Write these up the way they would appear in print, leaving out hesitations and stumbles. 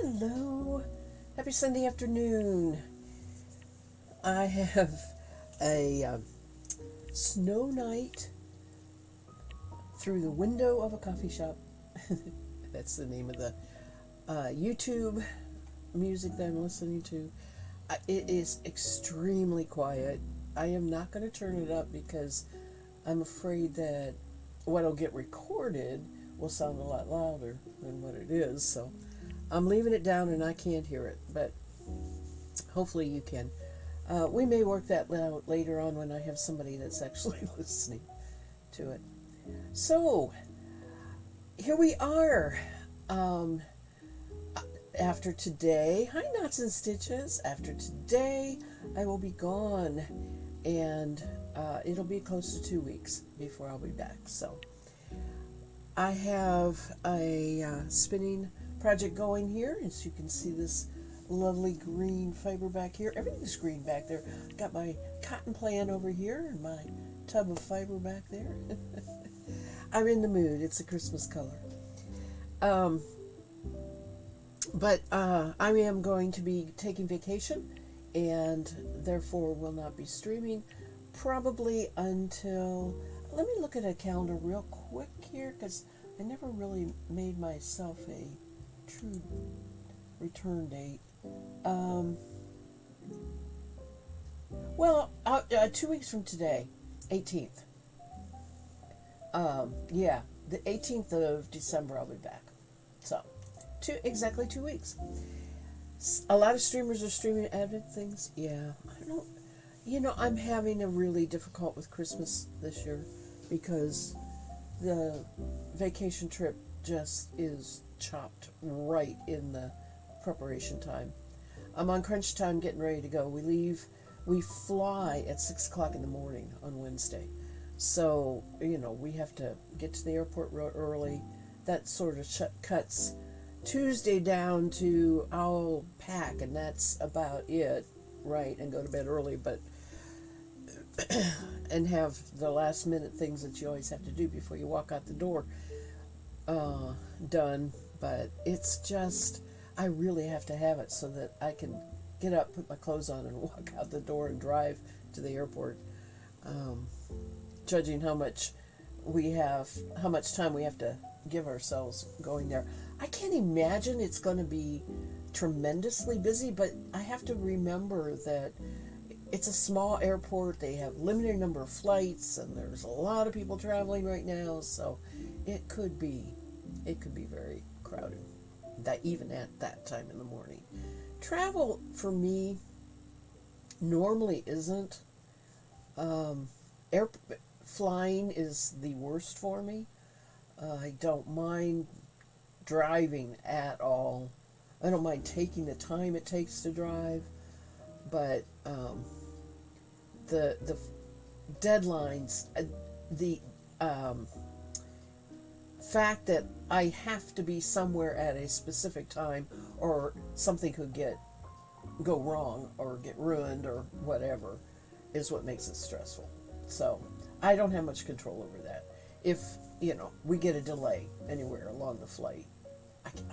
Hello. Happy Sunday afternoon. I have a snow night through the window of a coffee shop. That's the name of the YouTube music that I'm listening to. It is extremely quiet. I am not going to turn it up because I'm afraid that what'll get recorded will sound a lot louder than what it is. So I'm leaving it down and I can't hear it, but hopefully you can. We may work that out later on when I have somebody that's actually listening to it. So, here we are. After today, hi Knots and Stitches. After today, I will be gone, and it'll be close to 2 weeks before I'll be back. So, I have a spinning project going here. As you can see, this lovely green fiber back here. Everything's green back there. Got my cotton plant over here and my tub of fiber back there. I'm in the mood. It's a Christmas color. But I am going to be taking vacation and therefore will not be streaming probably until, let me look at a calendar real quick here because I never really made myself a true return date. 2 weeks from today, 18th. The 18th of December I'll be back. So, exactly 2 weeks. A lot of streamers are streaming avid things. Yeah, I don't. I'm having a really difficult with Christmas this year because the vacation trip just is chopped right in the preparation time. I'm on crunch time getting ready to go. We fly at 6 o'clock in the morning on Wednesday. So, we have to get to the airport real early. That sort of cuts Tuesday down to I'll pack, and that's about it, right? And go to bed early, but and have the last minute things that you always have to do before you walk out the door done. But it's just, I really have to have it so that I can get up, put my clothes on, and walk out the door and drive to the airport. Judging how much time we have to give ourselves going there. I can't imagine it's going to be tremendously busy, but I have to remember that it's a small airport. They have limited number of flights, and there's a lot of people traveling right now, so it could be very crowded. That even at that time in the morning. Travel for me normally isn't. Flying is the worst for me. I don't mind driving at all. I don't mind taking the time it takes to drive, but the deadlines, the fact that I have to be somewhere at a specific time, or something could go wrong or get ruined or whatever, is what makes it stressful. So I don't have much control over that. If we get a delay anywhere along the flight,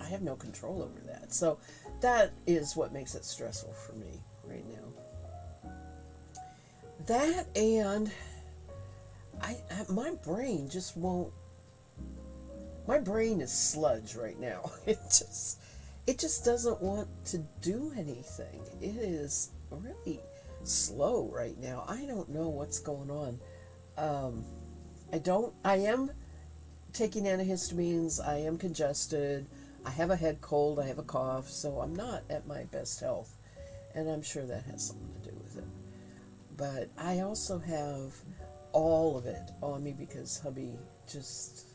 I have no control over that. So that is what makes it stressful for me right now. That, and my brain just won't. My brain is sludge right now. It just doesn't want to do anything. It is really slow right now. I don't know what's going on. I am taking antihistamines. I am congested. I have a head cold. I have a cough. So I'm not at my best health. And I'm sure that has something to do with it. But I also have all of it on me because hubby just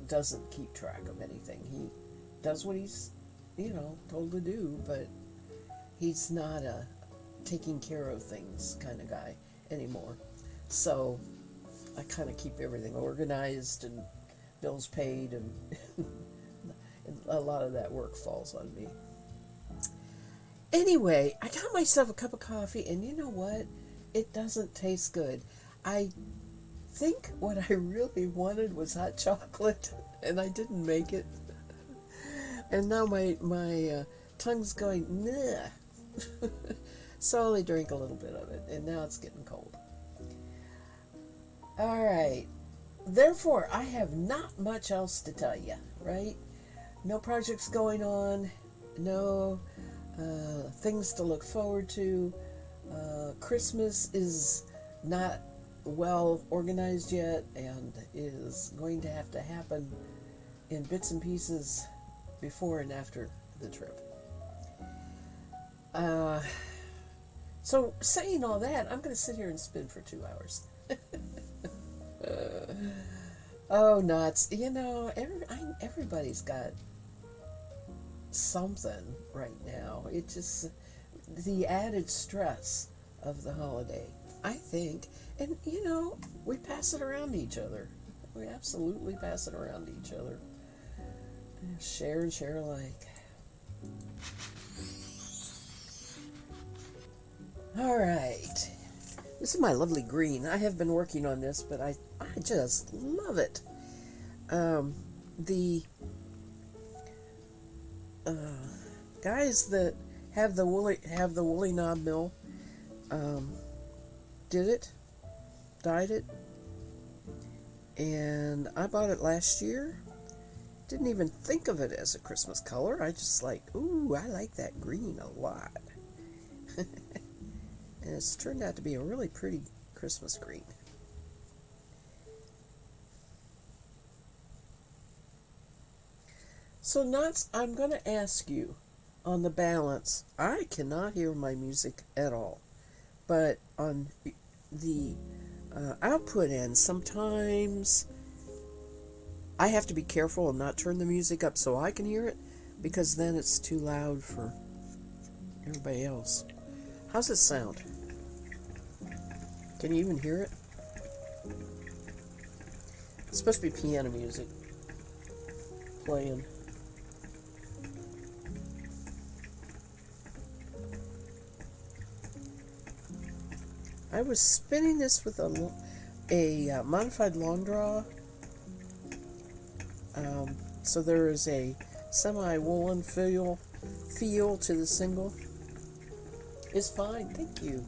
doesn't keep track of anything. He does what he's, told to do, but he's not a taking care of things kind of guy anymore. So I kind of keep everything organized and bills paid, and a lot of that work falls on me. Anyway, I got myself a cup of coffee, and you know what? It doesn't taste good. I think what I really wanted was hot chocolate, and I didn't make it. And now my tongue's going, meh. So I only drank a little bit of it, and now it's getting cold. All right. Therefore, I have not much else to tell you, right? No projects going on, no things to look forward to. Christmas is not well organized yet and is going to have to happen in bits and pieces before and after the trip. So saying all that, I'm going to sit here and spin for 2 hours. Oh, nuts. You know, everybody's got something right now. It just, the added stress of the holiday, I think. And, you know, we pass it around to each other. We absolutely pass it around to each other. Share and share alike. All right. This is my lovely green. I have been working on this, but I just love it. The guys that have the woolly knob mill did it, dyed it, and I bought it last year. Didn't even think of it as a Christmas color. I just like, ooh, I like that green a lot. And it's turned out to be a really pretty Christmas green. So, Knots, I'm going to ask you on the balance. I cannot hear my music at all. But on the output end, sometimes I have to be careful and not turn the music up so I can hear it, because then it's too loud for everybody else. How's it sound? Can you even hear it? It's supposed to be piano music playing. I was spinning this with a modified long draw. So there is a semi-woolen feel to the single. It's fine, thank you.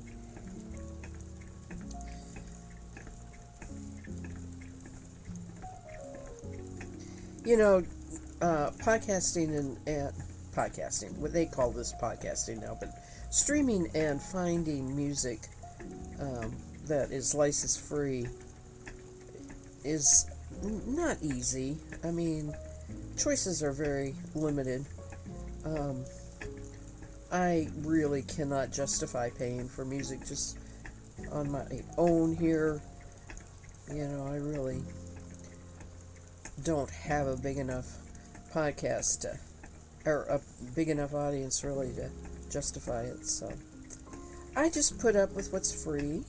You know, podcasting and podcasting, what they call this podcasting now, but streaming and finding music that is license free is not easy. I mean, choices are very limited. I really cannot justify paying for music just on my own here. You know, I really don't have a big enough podcast or a big enough audience really to justify it. So I just put up with what's free,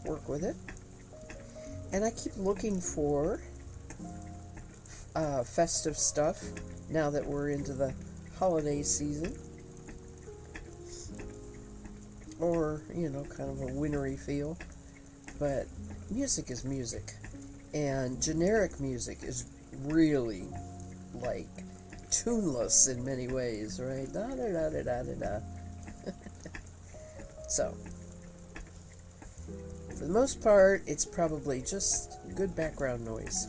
work with it, and I keep looking for festive stuff now that we're into the holiday season, or, you know, kind of a wintry feel. But music is music, and generic music is really like tuneless in many ways, right? Da da da da da da da. So, for the most part, it's probably just good background noise.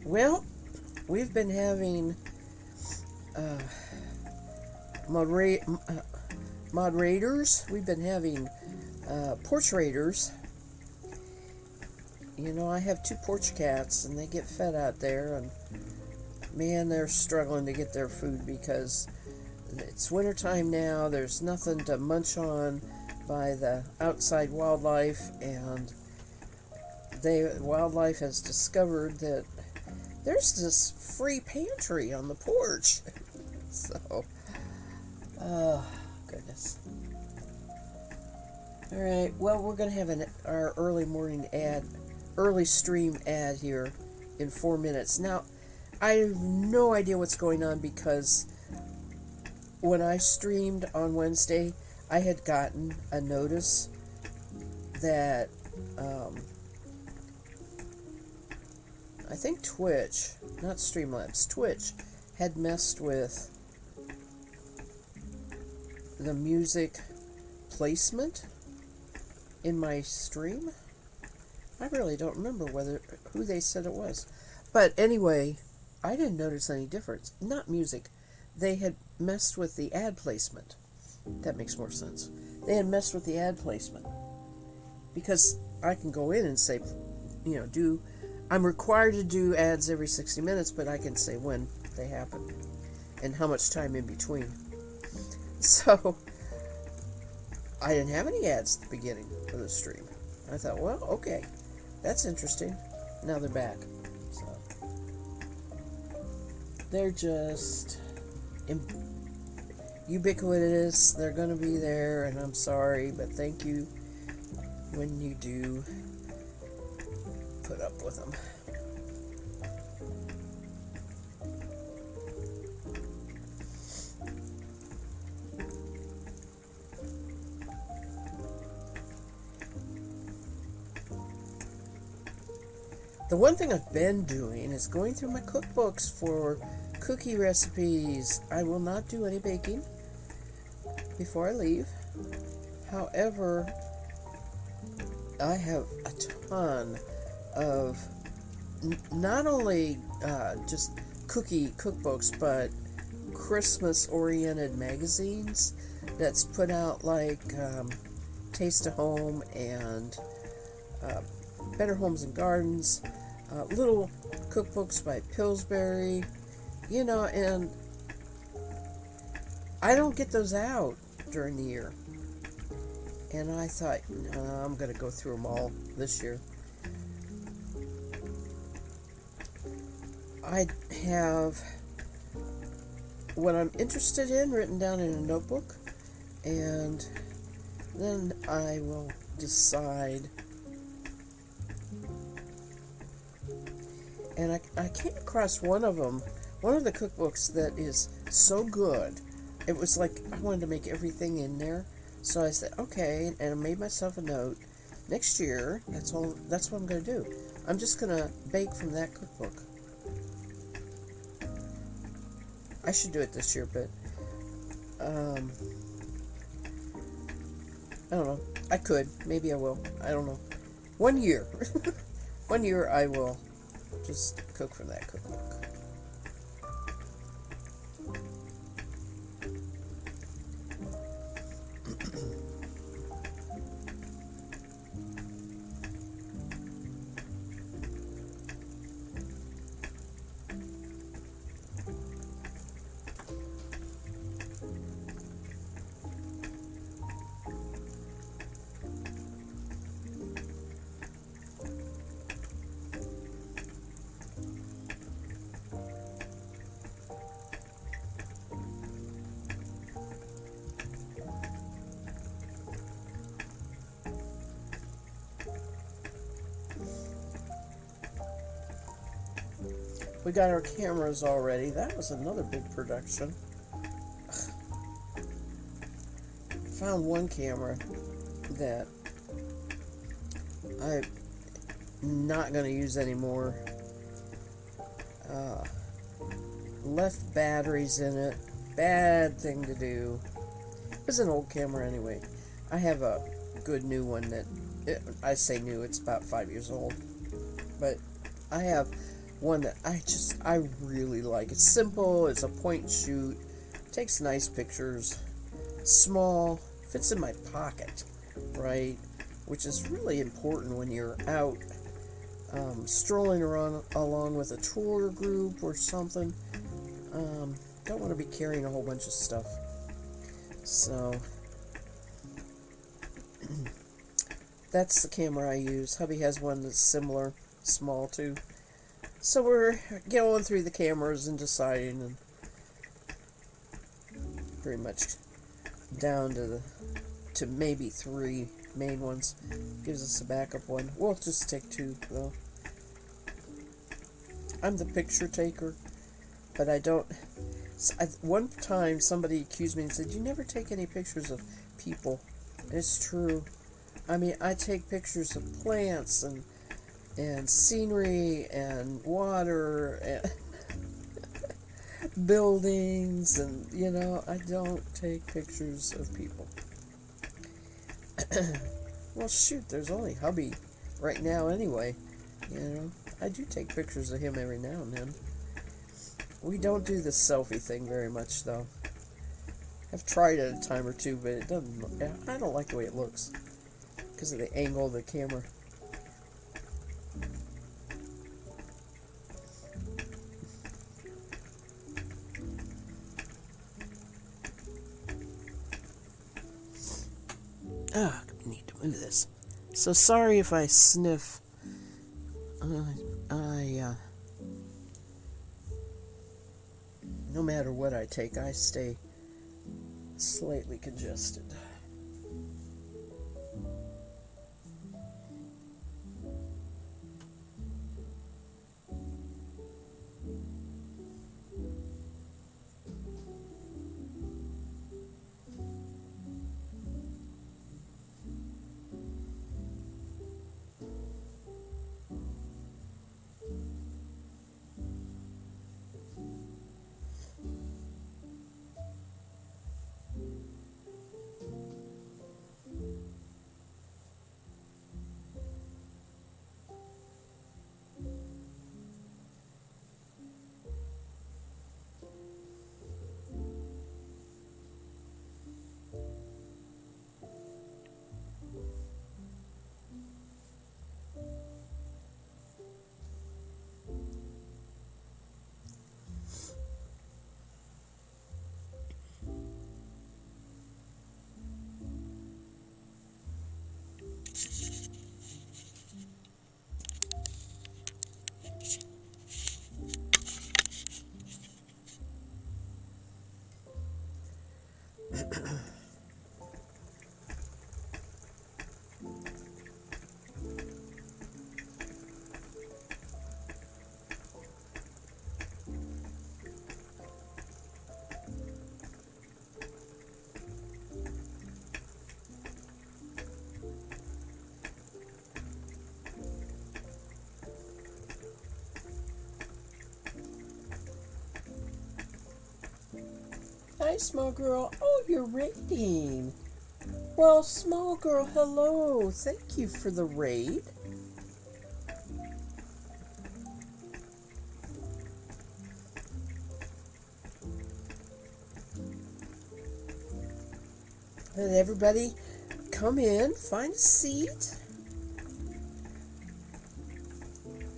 Well, we've been having mod raiders. We've been having porch raiders. You know, I have 2 porch cats, and they get fed out there, and man, they're struggling to get their food because it's wintertime now. There's nothing to munch on by the outside wildlife, and wildlife has discovered that there's this free pantry on the porch. So, oh, goodness. All right, well, we're going to have our early stream ad here in 4 minutes. Now, I have no idea what's going on because when I streamed on Wednesday, I had gotten a notice that I think Twitch, not Streamlabs, Twitch had messed with the music placement in my stream. I really don't remember who they said it was. But anyway, I didn't notice any difference. Not music. They had messed with the ad placement. That makes more sense. They had messed with the ad placement. Because I can go in and say, I'm required to do ads every 60 minutes, but I can say when they happen and how much time in between. So I didn't have any ads at the beginning of the stream. I thought, well, okay, that's interesting. Now they're back. So they're just ubiquitous. They're going to be there, and I'm sorry, but thank you when you do put up with them. The one thing I've been doing is going through my cookbooks for cookie recipes. I will not do any baking before I leave. However, I have a ton of not only just cookie cookbooks, but Christmas-oriented magazines that's put out, like Taste of Home and Better Homes and Gardens, little cookbooks by Pillsbury, and I don't get those out during the year. And I thought, no, I'm going to go through them all this year. I have what I'm interested in written down in a notebook, and then I will decide. And I came across one of the cookbooks that is so good. It was like I wanted to make everything in there. So I said, okay, and I made myself a note. Next year, that's what I'm going to do. I'm just going to bake from that cookbook. I should do it this year, but I don't know. I could. Maybe I will. I don't know. 1 year. 1 year I will just cook from that cookbook. We got our cameras already. That was another big production. Found one camera that I'm not going to use anymore. Left batteries in it. Bad thing to do. It was an old camera anyway. I have a good new one that, I say new, it's about 5 years old. But I have one that I really like. It's simple, it's a point and shoot, takes nice pictures, small, fits in my pocket, right? Which is really important when you're out strolling around along with a tour group or something. Don't want to be carrying a whole bunch of stuff. So that's the camera I use. Hubby has one that's similar, small too. So we're going through the cameras and deciding, and pretty much down to maybe 3 main ones. Gives us a backup one. We'll just take 2 though. I'm the picture taker, but I don't. One time somebody accused me and said, "You never take any pictures of people." And it's true. I mean, I take pictures of plants and and scenery and water and buildings, and I don't take pictures of people. Well, shoot, there's only hubby right now anyway. I do take pictures of him every now and then. We don't do the selfie thing very much, though. I've tried it a time or two, but it doesn't. I don't like the way it looks because of the angle of the camera. I need to move this. So sorry if I sniff. No matter what I take, I stay slightly congested. Hi, small girl. Oh, you're raiding. Well, small girl, hello. Thank you for the raid. Let everybody come in, find a seat.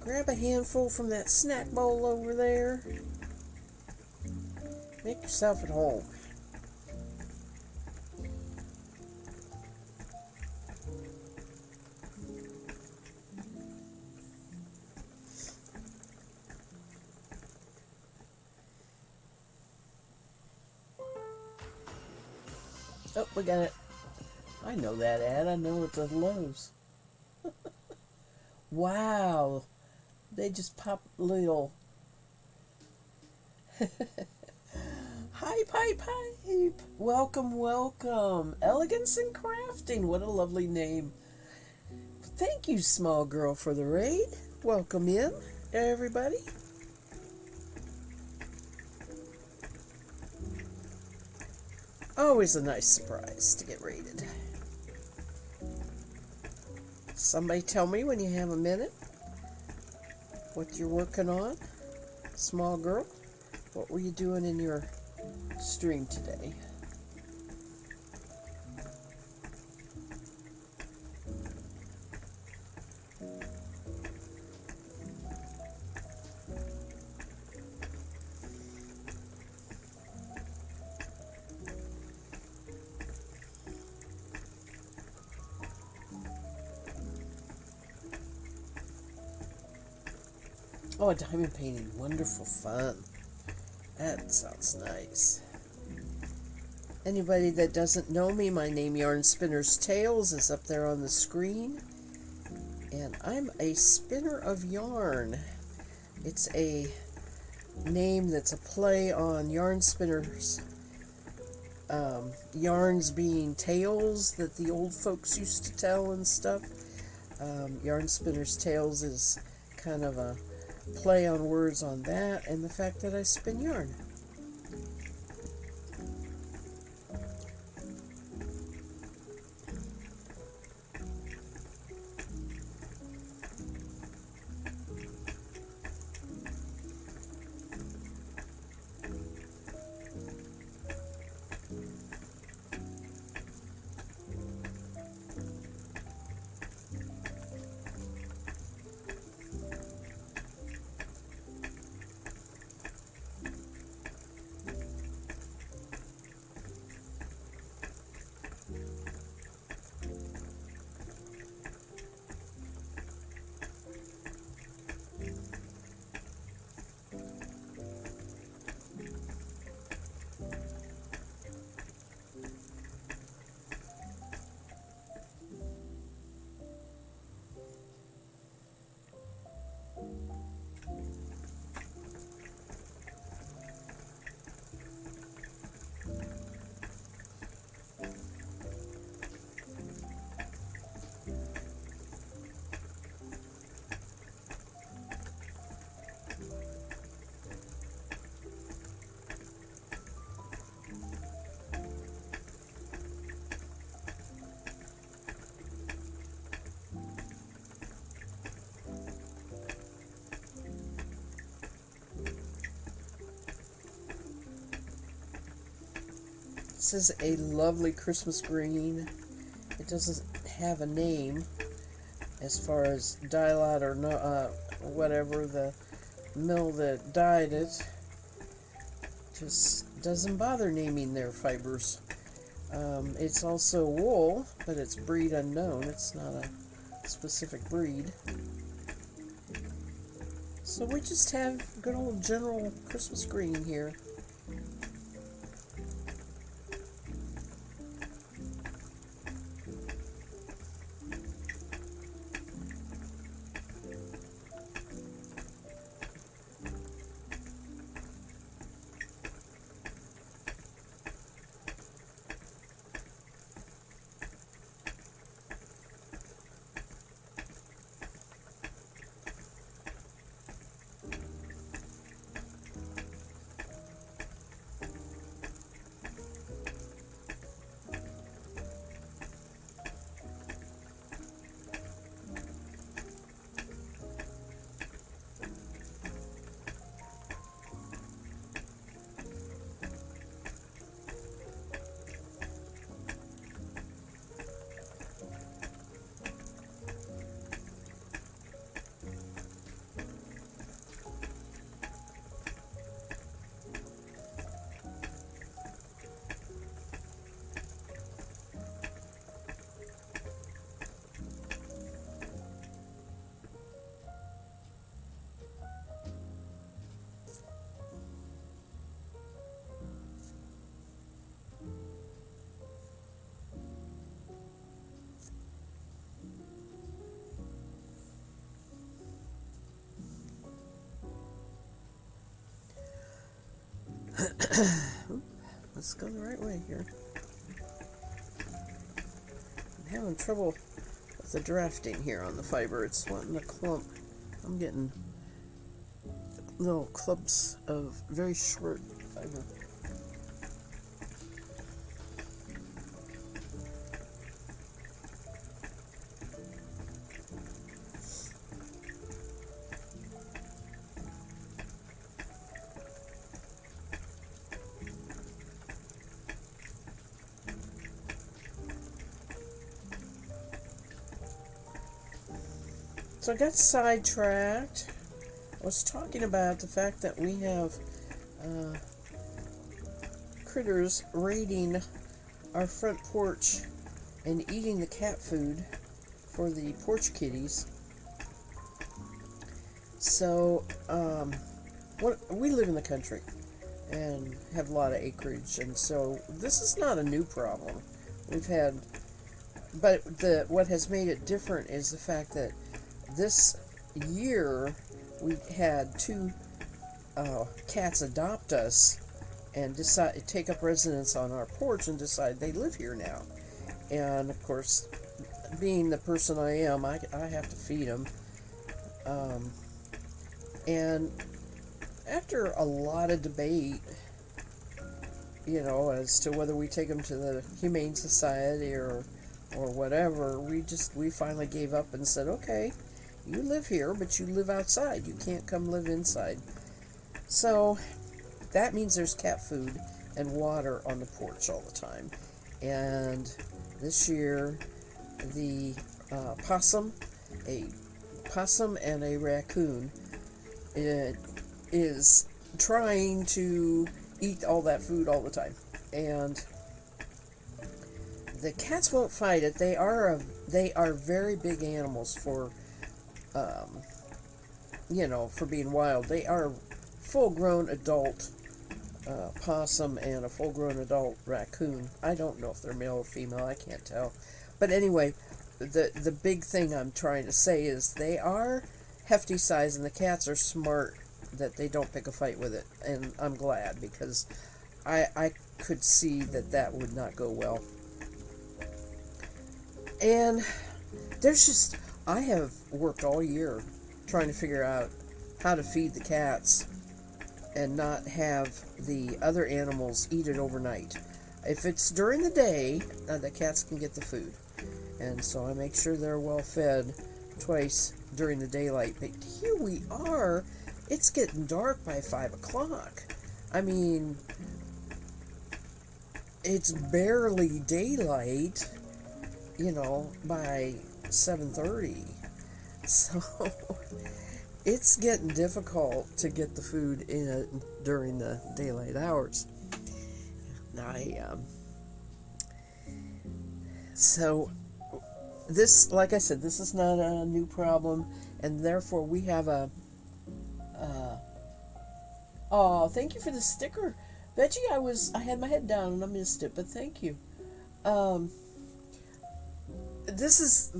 Grab a handful from that snack bowl over there. Make yourself at home. Oh, we got it. I know that ad. I know it's at Lowe's. Wow. They just popped little. Hi, Pipe Pipe. Welcome, welcome. Elegance and Crafting. What a lovely name. Thank you, small girl, for the raid. Welcome in, everybody. Always a nice surprise to get raided. Somebody tell me when you have a minute what you're working on. Small girl, what were you doing in your stream today? Oh, diamond painting. Wonderful fun. That sounds nice. Anybody that doesn't know me, my name Yarn Spinner's Tales is up there on the screen. And I'm a spinner of yarn. It's a name that's a play on yarn spinners. Yarns being tales that the old folks used to tell and stuff. Yarn Spinner's Tales is kind of a play on words on that and the fact that I spin yarn. This is a lovely Christmas green. It doesn't have a name as far as dye-lot or no, whatever the mill that dyed it. Just doesn't bother naming their fibers. It's also wool, but it's breed unknown. It's not a specific breed. So we just have good old general Christmas green here. Let's go the right way here. I'm having trouble with the drafting here on the fiber. It's wanting to clump. I'm getting little clumps of very short fiber. So I got sidetracked. I was talking about the fact that we have critters raiding our front porch and eating the cat food for the porch kitties. So, we live in the country and have a lot of acreage, and so this is not a new problem. We've had, but what has made it different is the fact that this year we had two cats adopt us and take up residence on our porch and decide they live here now. And of course, being the person I am, I have to feed them. And after a lot of debate, as to whether we take them to the Humane Society or whatever, we finally gave up and said, okay, you live here, but you live outside. You can't come live inside. So that means there's cat food and water on the porch all the time. And this year, the a possum and a raccoon is trying to eat all that food all the time. And the cats won't fight it. They are very big animals for for being wild. They are full-grown adult possum and a full-grown adult raccoon. I don't know if they're male or female. I can't tell. But anyway, the big thing I'm trying to say is they are hefty size, and the cats are smart that they don't pick a fight with it. And I'm glad, because I could see that would not go well. And I have worked all year trying to figure out how to feed the cats and not have the other animals eat it overnight. If it's during the day, the cats can get the food. And so I make sure they're well fed twice during the daylight. But here we are. It's getting dark by 5 o'clock. I mean, it's barely daylight, by 7:30. So it's getting difficult to get the food in during the daylight hours. So this, like I said, this is not a new problem, and therefore we have oh, thank you for the sticker, Veggie. I had my head down and I missed it, but thank you. This is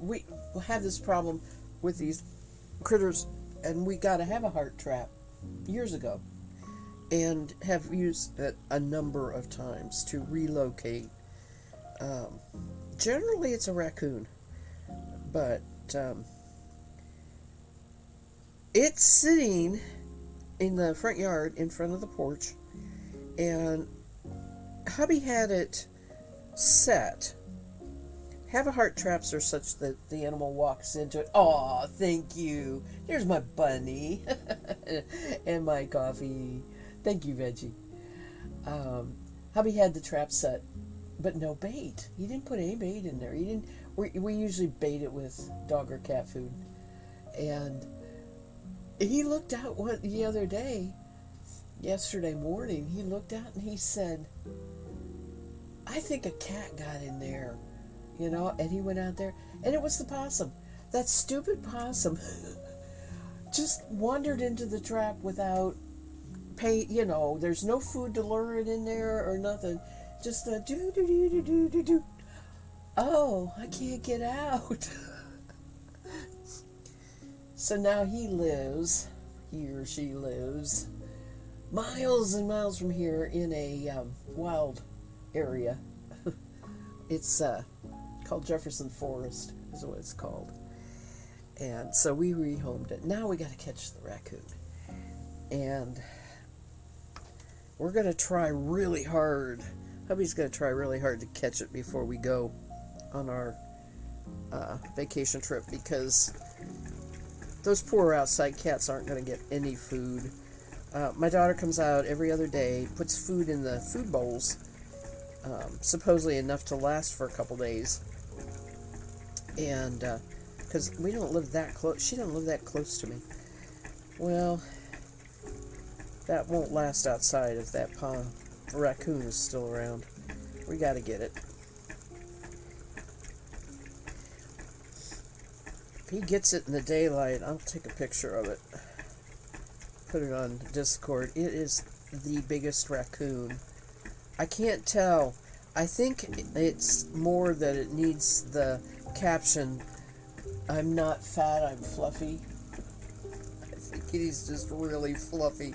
we have this problem with these critters, and we got to have a heart trap years ago, and have used it a number of times to relocate. Generally, it's a raccoon, but it's sitting in the front yard in front of the porch, and hubby had it set. Have a heart traps are such that the animal walks into it. Aw, thank you. Here's my bunny and my coffee. Thank you, Veggie. Hubby had the trap set, but no bait. He didn't put any bait in there. He didn't. We usually bait it with dog or cat food. And he looked out the other day, yesterday morning. He looked out and he said, "I think a cat got in there." And he went out there, and it was the possum. That stupid possum just wandered into the trap without there's no food to lure it in there or nothing. Just a do. Oh, I can't get out. So now he or she lives miles and miles from here in a wild area. It's called Jefferson Forest is what it's called. And so we rehomed it. Now we got to catch the raccoon. And we're going to try really hard. Hubby's going to try really hard to catch it before we go on our vacation trip, because those poor outside cats aren't going to get any food. My daughter comes out every other day, puts food in the food bowls, supposedly enough to last for a couple days. And because we don't live that close, she doesn't live that close to me. Well, that won't last outside if that raccoon is still around. We got to get it. If he gets it in the daylight, I'll take a picture of it. Put it on Discord. It is the biggest raccoon. I can't tell. I think it's more that it needs the caption, "I'm not fat, I'm fluffy." I think he's just really fluffy.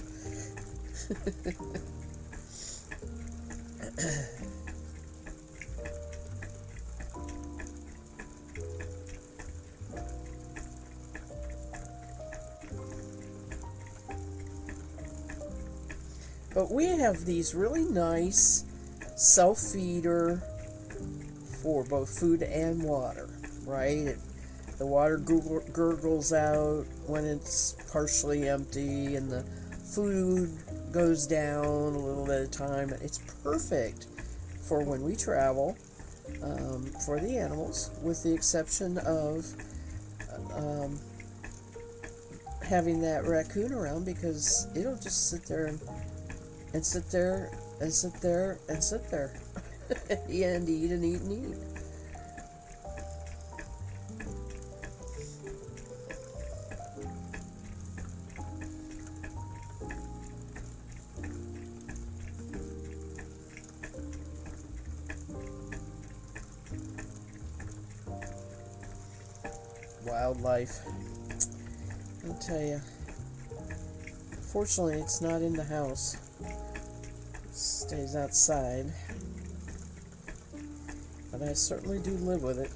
But we have these really nice self-feeder for both food and water, right? The water gurgles out when it's partially empty, and the food goes down a little at a time. It's perfect for when we travel, for the animals, with the exception of um, having that raccoon around, because it'll just sit there and sit there and sit there and sit there and eat and eat and eat and eat. Wildlife, I'll tell you. Fortunately, it's not in the house. It stays outside. But I certainly do live with it.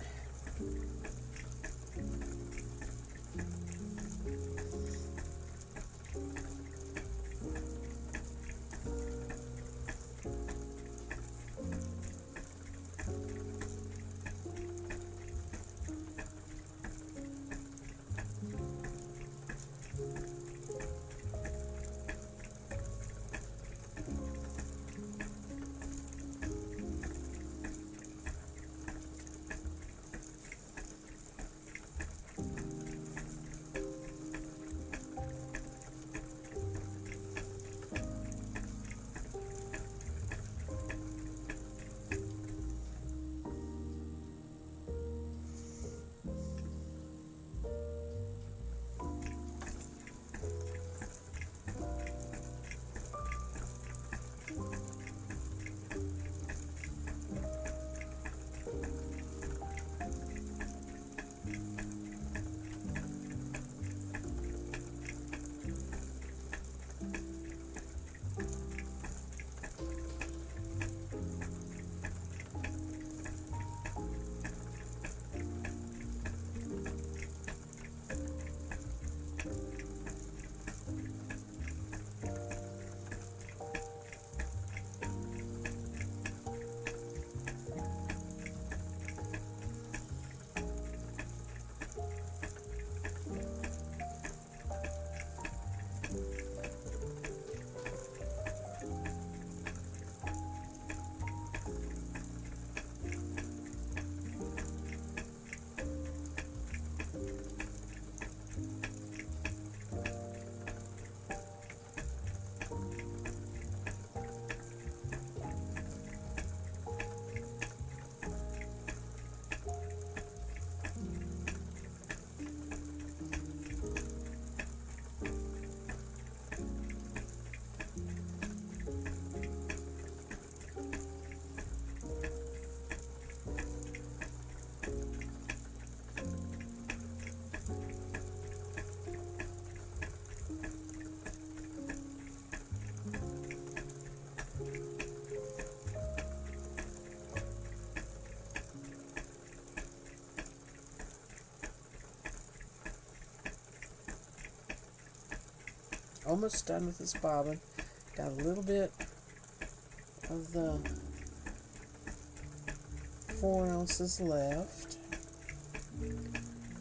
Almost done with this bobbin. Got a little bit of the 4 ounces left.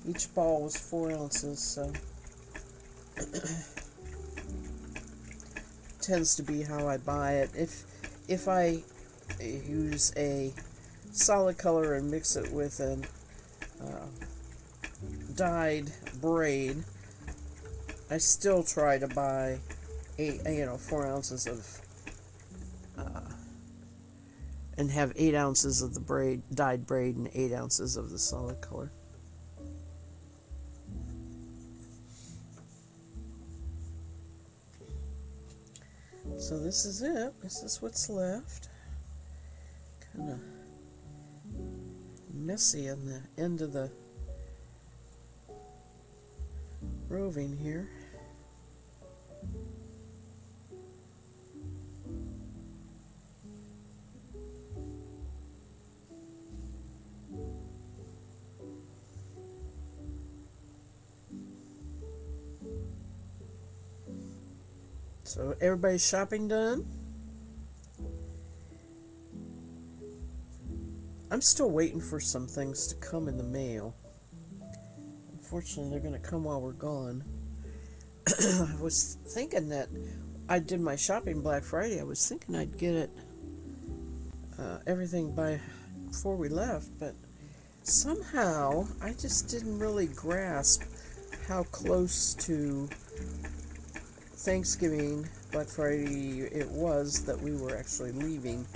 Each ball was 4 ounces, so tends to be how I buy it. If I use a solid color and mix it with an dyed braid, I still try to buy 4 ounces of, and have 8 ounces of the dyed braid, and 8 ounces of the solid color. So this is it. This is what's left. Kind of messy on the end of the roving here. So everybody's shopping done? I'm still waiting for some things to come in the mail. Unfortunately, they're going to come while we're gone. I was thinking that I did my shopping Black Friday. I was thinking I'd get it, everything by before we left, but somehow I just didn't really grasp how close to Thanksgiving, Black Friday it was that we were actually leaving.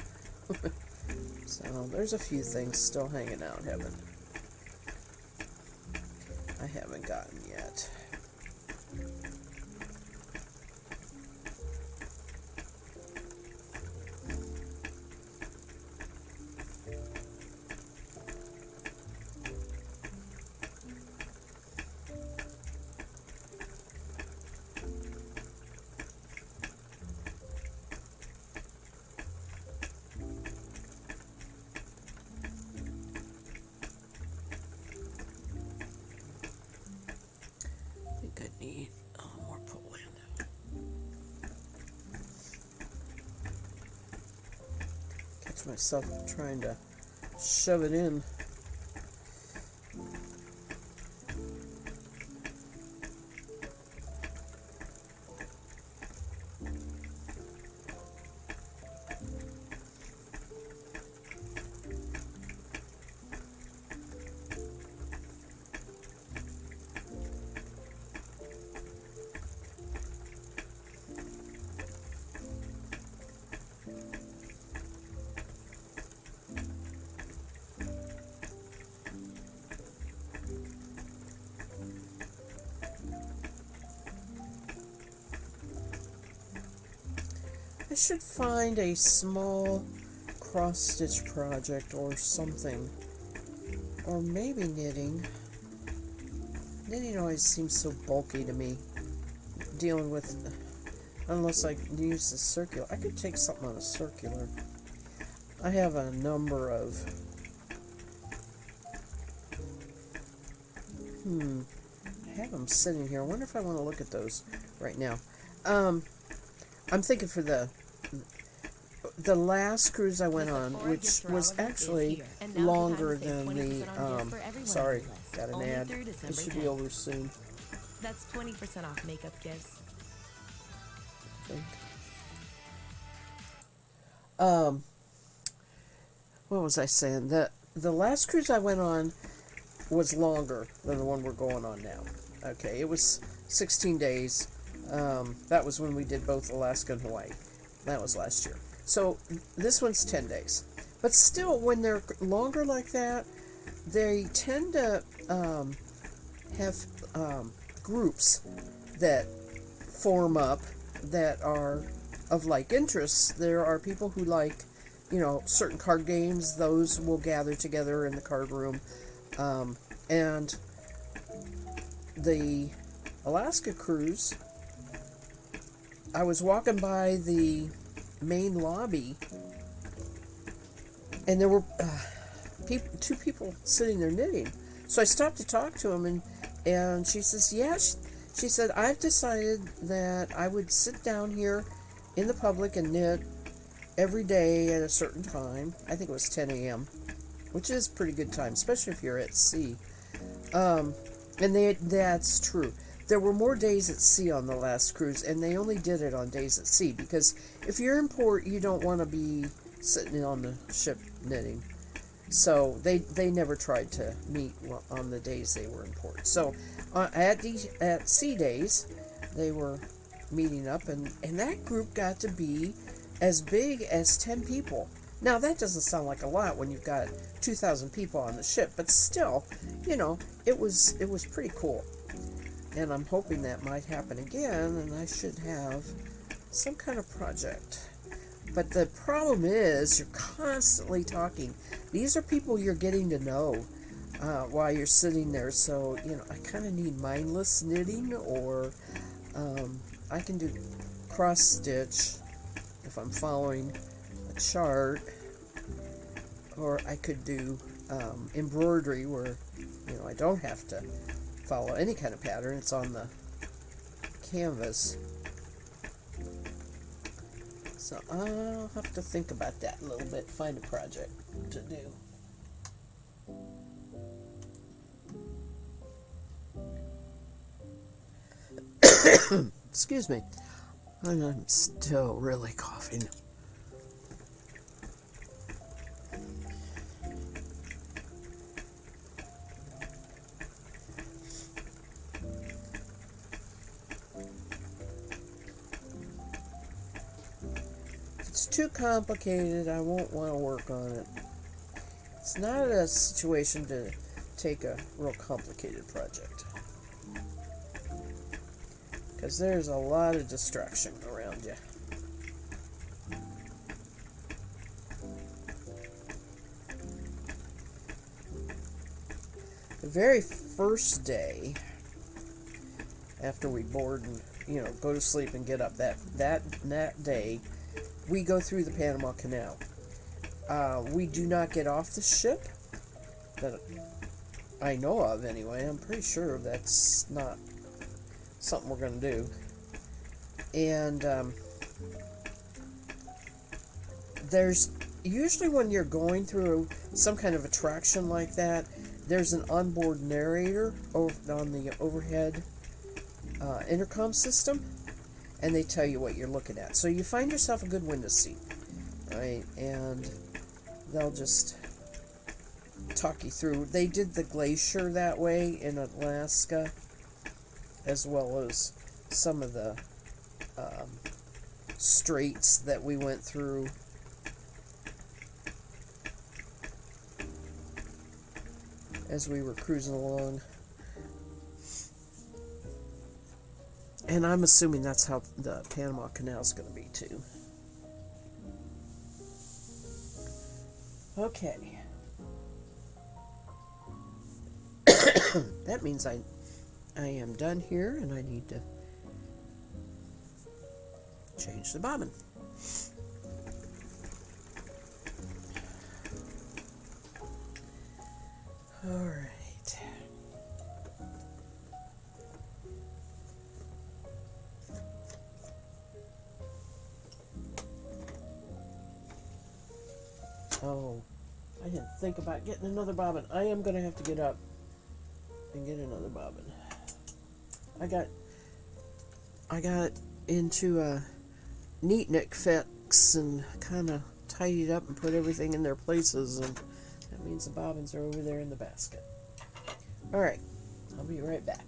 So there's a few things still hanging out, I haven't gotten yet. I think I need more Poland. Catch myself trying to shove it in. I should find a small cross-stitch project or something. Or maybe knitting. Knitting always seems so bulky to me. Dealing with, unless I use the circular. I could take something on a circular. I have a number of, I have them sitting here. I wonder if I want to look at those right now. I'm thinking for the last cruise I went on, which was actually longer than the, sorry, got an ad. It should be over soon. That's 20% off makeup gifts. What was I saying? The last cruise I went on was longer than the one we're going on now. Okay, it was 16 days. That was when we did both Alaska and Hawaii. That was last year. So this one's 10 days. But still, when they're longer like that, they tend to have groups that form up that are of like interests. There are people who like, certain card games. Those will gather together in the card room. And the Alaska cruise, I was walking by the main lobby, and there were two people sitting there knitting. So I stopped to talk to them, and she says, yeah, she said, I've decided that I would sit down here in the public and knit every day at a certain time. I think it was 10 a.m., which is a pretty good time, especially if you're at sea. And that's true. There were more days at sea on the last cruise, and they only did it on days at sea, because if you're in port, you don't want to be sitting on the ship knitting. So they never tried to meet on the days they were in port. So at sea days, they were meeting up, and that group got to be as big as 10 people. Now, that doesn't sound like a lot when you've got 2,000 people on the ship, but still, it was pretty cool. And I'm hoping that might happen again, and I should have some kind of project. But the problem is, you're constantly talking. These are people you're getting to know while you're sitting there. So, I kind of need mindless knitting, or I can do cross-stitch if I'm following a chart. Or I could do embroidery where, I don't have to follow any kind of pattern. It's on the canvas. So I'll have to think about that a little bit, find a project to do. Excuse me. I'm still really coughing. If it's too complicated, I won't want to work on it. It's not a situation to take a real complicated project, because there's a lot of distraction around you. The very first day after we board and go to sleep and get up that day, we go through the Panama Canal. We do not get off the ship, that I know of anyway. I'm pretty sure that's not something we're going to do. And there's usually, when you're going through some kind of attraction like that, there's an onboard narrator on the overhead intercom system, and they tell you what you're looking at. So you find yourself a good window seat, right? And they'll just talk you through. They did the glacier that way in Alaska, as well as some of the straits that we went through. As we were cruising along. And I'm assuming that's how the Panama Canal is going to be too. Okay. That means I am done here, and I need to change the bobbin. All right. Oh, I didn't think about getting another bobbin. I am going to have to get up and get another bobbin. I got into a neatnik fix and kind of tidied up and put everything in their places, and that means the bobbins are over there in the basket. Alright, I'll be right back.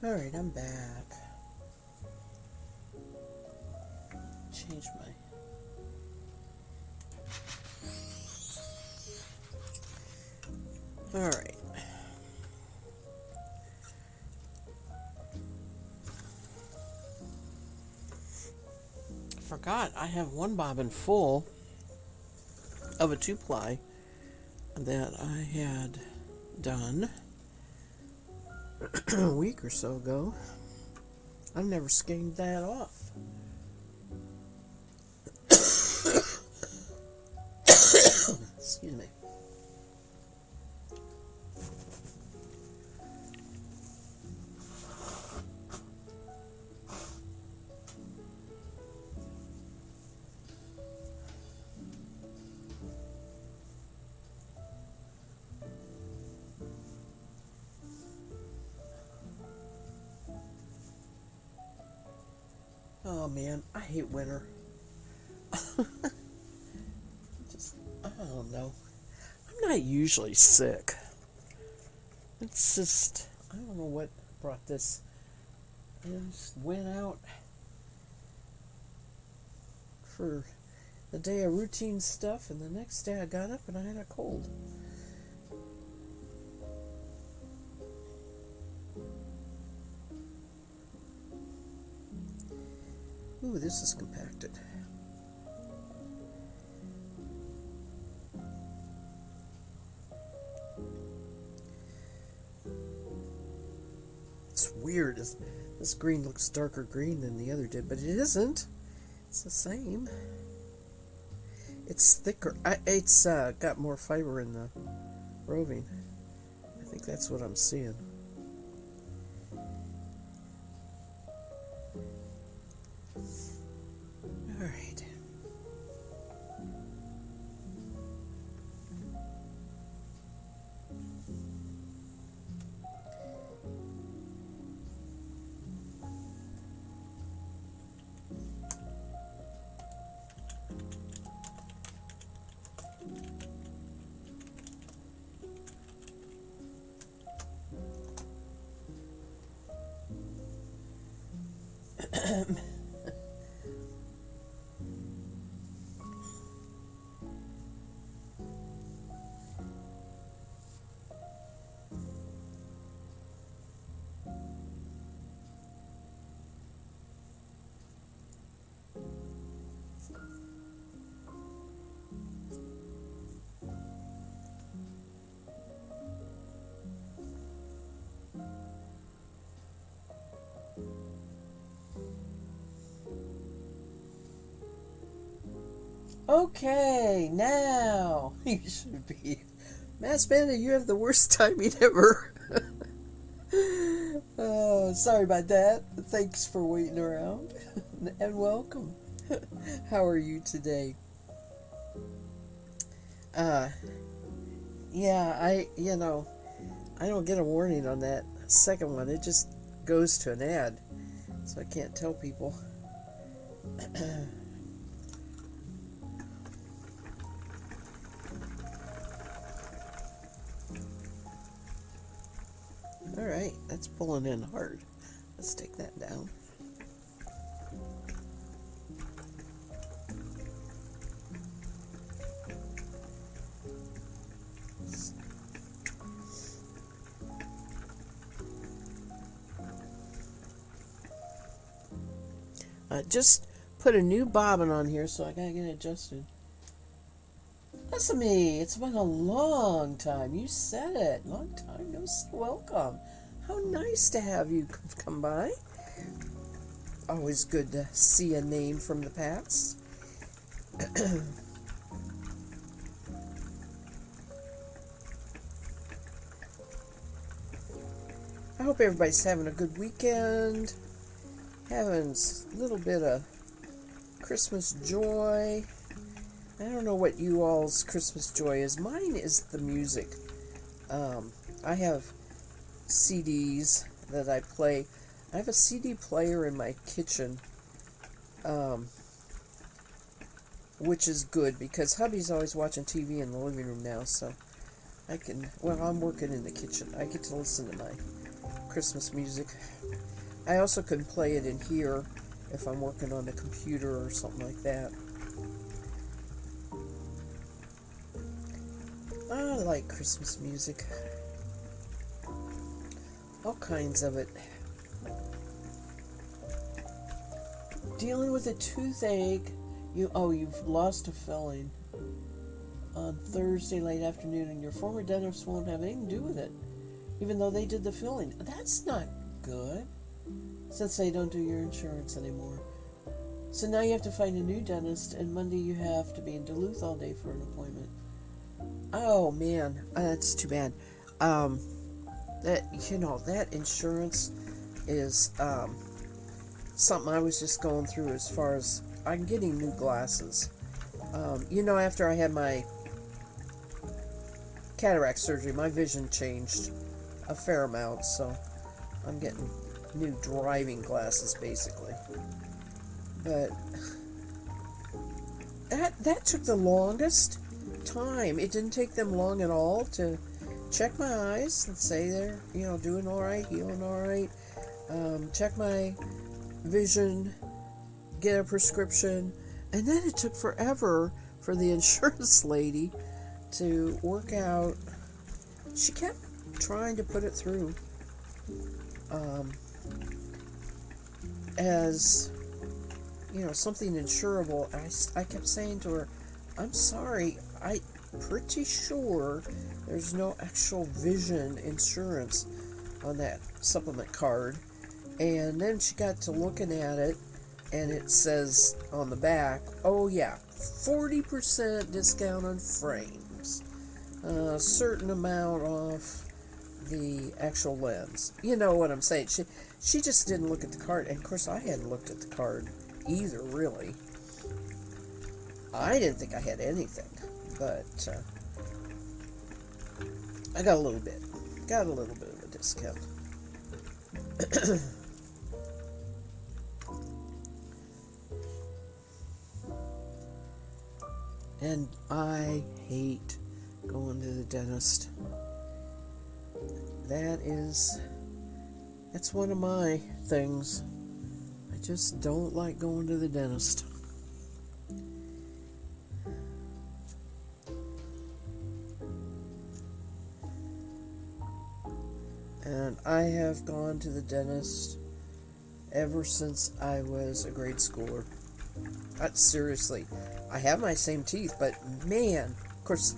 Alright, I'm back. Change my... Alright. Forgot, I have one bobbin full of a 2-ply that I had done a week or so ago. I've never skimmed that off. Excuse me. Oh man, I hate winter. I don't know. I'm not usually sick. It's just, I don't know what brought this. I just went out for the day of routine stuff, and the next day I got up and I had a cold. Ooh, this is compacted. It's weird. This green looks darker green than the other did, but it isn't. It's the same. It's thicker. It's got more fiber in the roving. I think that's what I'm seeing. All right. Okay, now you should be. Mass Bandit, you have the worst timing ever. Oh, sorry about that. Thanks for waiting around and welcome. How are you today? Yeah, I don't get a warning on that second one. It just goes to an ad, so I can't tell people. All right, that's pulling in hard. Let's take that down. Just put a new bobbin on here, so I gotta get it adjusted. Listen to me, it's been a long time. You said it. Long time no see. Welcome. How nice to have you come by. Always good to see a name from the past. I hope everybody's having a good weekend. Having a little bit of Christmas joy. I don't know what you all's Christmas joy is. Mine is the music. I have CDs that I play. I have a CD player in my kitchen, which is good because hubby's always watching TV in the living room now, so I'm working in the kitchen. I get to listen to my Christmas music. I also can play it in here if I'm working on the computer or something like that. I like Christmas music. All kinds of it. Dealing with a toothache. You've lost a filling on Thursday late afternoon, and your former dentist won't have anything to do with it, even though they did the filling. That's not good, since they don't do your insurance anymore. So now you have to find a new dentist, and Monday you have to be in Duluth all day for an appointment. Oh man, that's too bad. That insurance is something I was just going through as far as I'm getting new glasses. After I had my cataract surgery, my vision changed a fair amount, so I'm getting new driving glasses basically. But that took the longest time. It didn't take them long at all to check my eyes and say they're, doing all right, healing all right. Check my vision, get a prescription. And then it took forever for the insurance lady to work out. She kept trying to put it through as, something insurable. I kept saying to her, I'm sorry, I'm pretty sure there's no actual vision insurance on that supplement card. And then she got to looking at it, and it says on the back, oh yeah, 40% discount on frames, a certain amount off the actual lens. You know what I'm saying? She just didn't look at the card, and of course I hadn't looked at the card either, really. I didn't think I had anything, but I got a little bit of a discount. And I hate going to the dentist. That's one of my things. I just don't like going to the dentist. And I have gone to the dentist ever since I was a grade schooler. Seriously, I have my same teeth, but man, of course,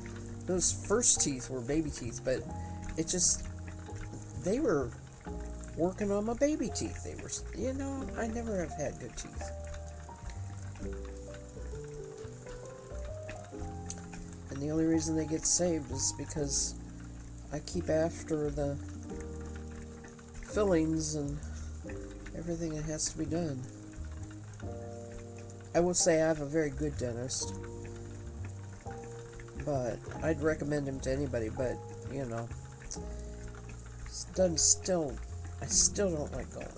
those first teeth were baby teeth, but they were working on my baby teeth. They were, I never have had good teeth. And the only reason they get saved is because I keep after the fillings and everything that has to be done. I will say I have a very good dentist, but I'd recommend him to anybody, but, I still don't like going.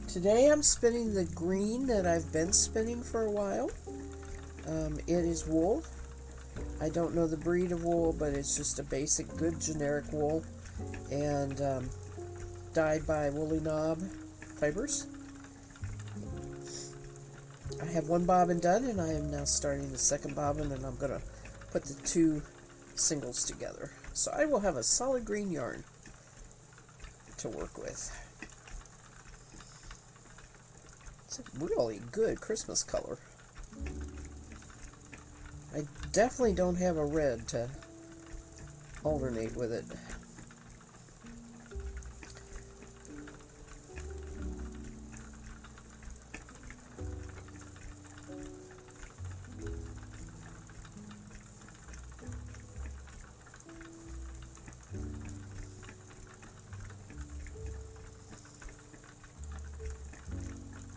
Today I'm spinning the green that I've been spinning for a while. It is wool. I don't know the breed of wool, but it's just a basic, good, generic wool, and dyed by Woolly Knob Fibers. I have one bobbin done, and I am now starting the second bobbin, and I'm going to put the two singles together. So I will have a solid green yarn to work with. It's a really good Christmas color. I definitely don't have a red to alternate with it.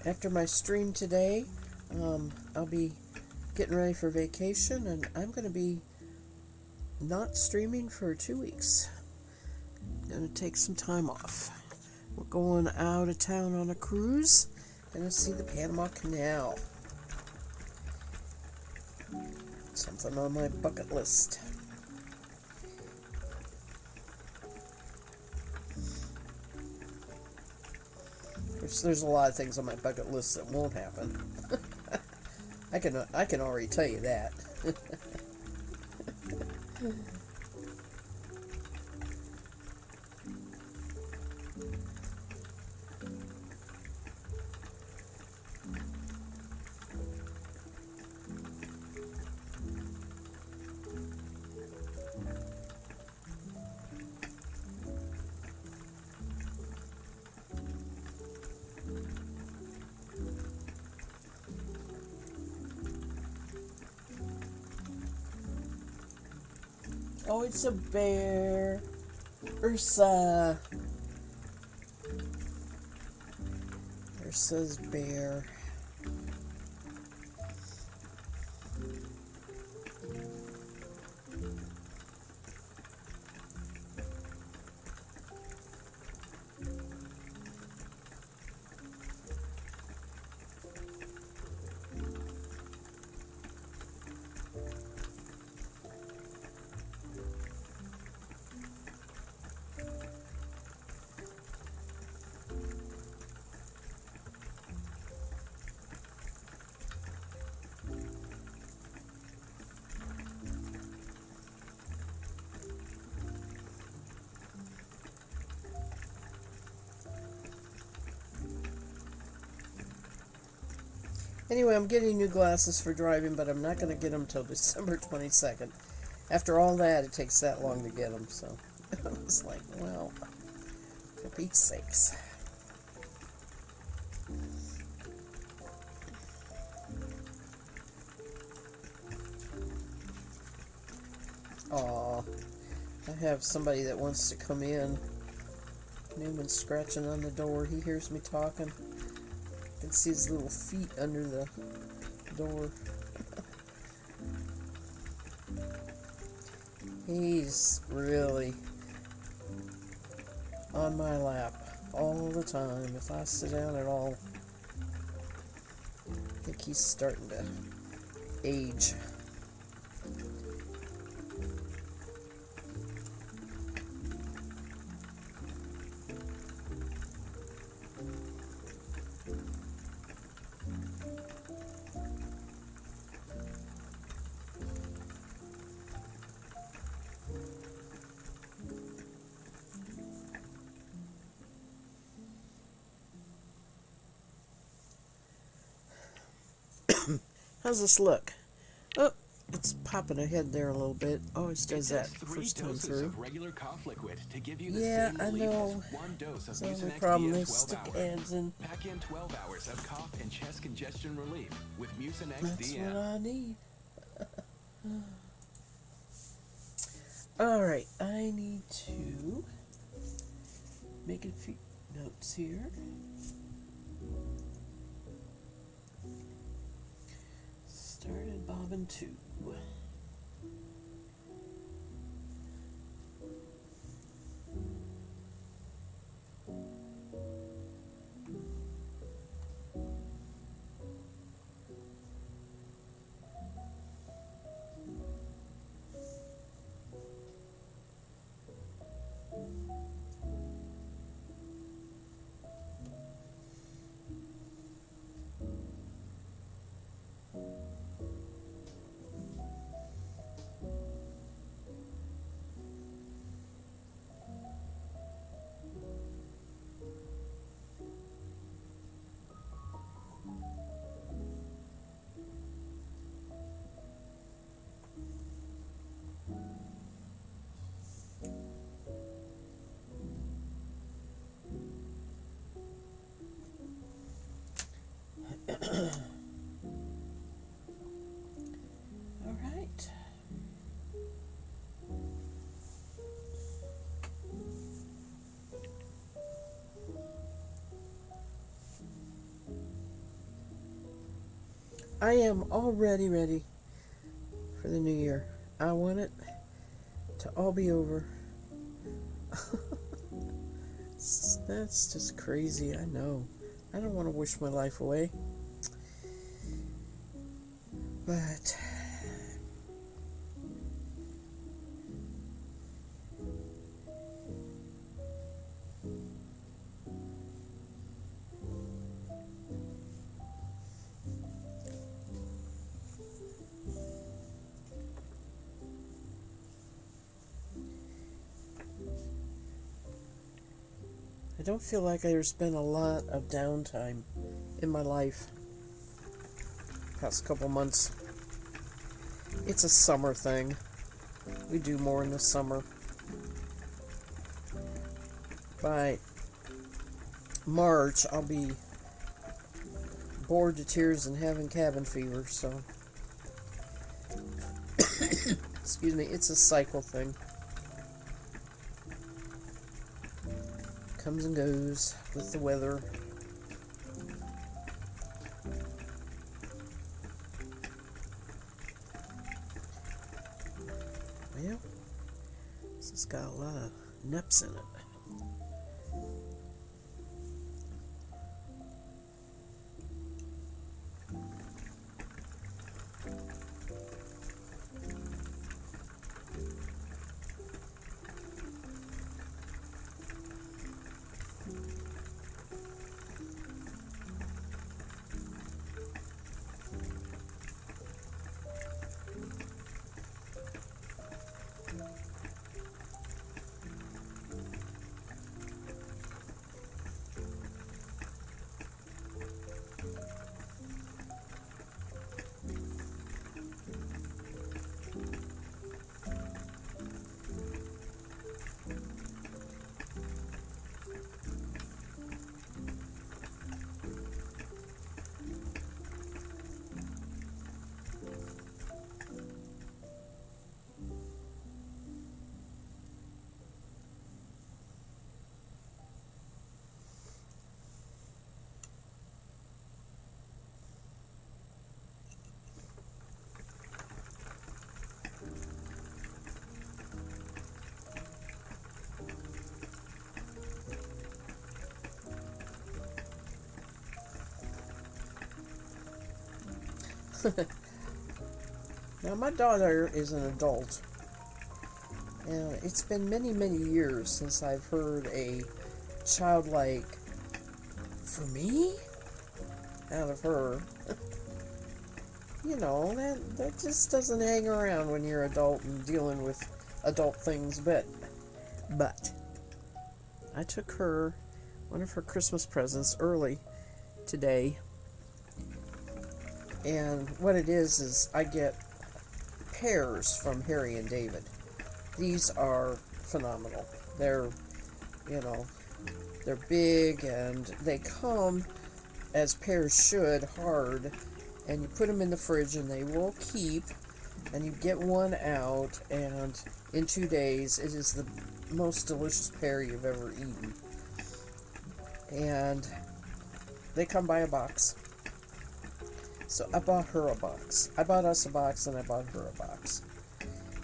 After my stream today, I'll be getting ready for vacation, and I'm going to be not streaming for 2 weeks. I'm going to take some time off. We're going out of town on a cruise. Going to see the Panama Canal. Something on my bucket list. There's a lot of things on my bucket list that won't happen. I can already tell you that. Oh, it's a bear. Ursa. Ursa's bear. Anyway, I'm getting new glasses for driving, but I'm not going to get them till December 22nd. After all that, it takes that long to get them, so I was like, well, for Pete's sakes. Aw, I have somebody that wants to come in. Newman's scratching on the door. He hears me talking. I can see his little feet under the door. He's really on my lap all the time. If I sit down at all, I think he's starting to age. How's this look? Oh, it's popping ahead there a little bit. Always does that first time through. Yeah, I know. So the problem is stick ads in. Pack in 12 hours of cough and chest congestion relief with Mucinex That's DM. what I need. Alright, I need to make a few notes here. Started bobbing 2. Alright. I am already ready for the new year. I want it to all be over. That's just crazy, I know. I don't want to wish my life away. But I don't feel like there's been a lot of downtime in my life past couple months. It's a summer thing. We do more in the summer. By March, I'll be bored to tears and having cabin fever, so excuse me, it's a cycle thing. Comes and goes with the weather. Well, this has got a lot of nuts in it. Now, my daughter is an adult, and it's been many, many years since I've heard a childlike, "For me?" out of her. That just doesn't hang around when you're adult and dealing with adult things. But I took her one of her Christmas presents early today, and what it is I get pears from Harry and David. These are phenomenal. They're big, and they come, as pears should, hard, and you put them in the fridge and they will keep, and you get one out, and in 2 days it is the most delicious pear you've ever eaten. And they come by a box. So I bought her a box. I bought us a box, and I bought her a box.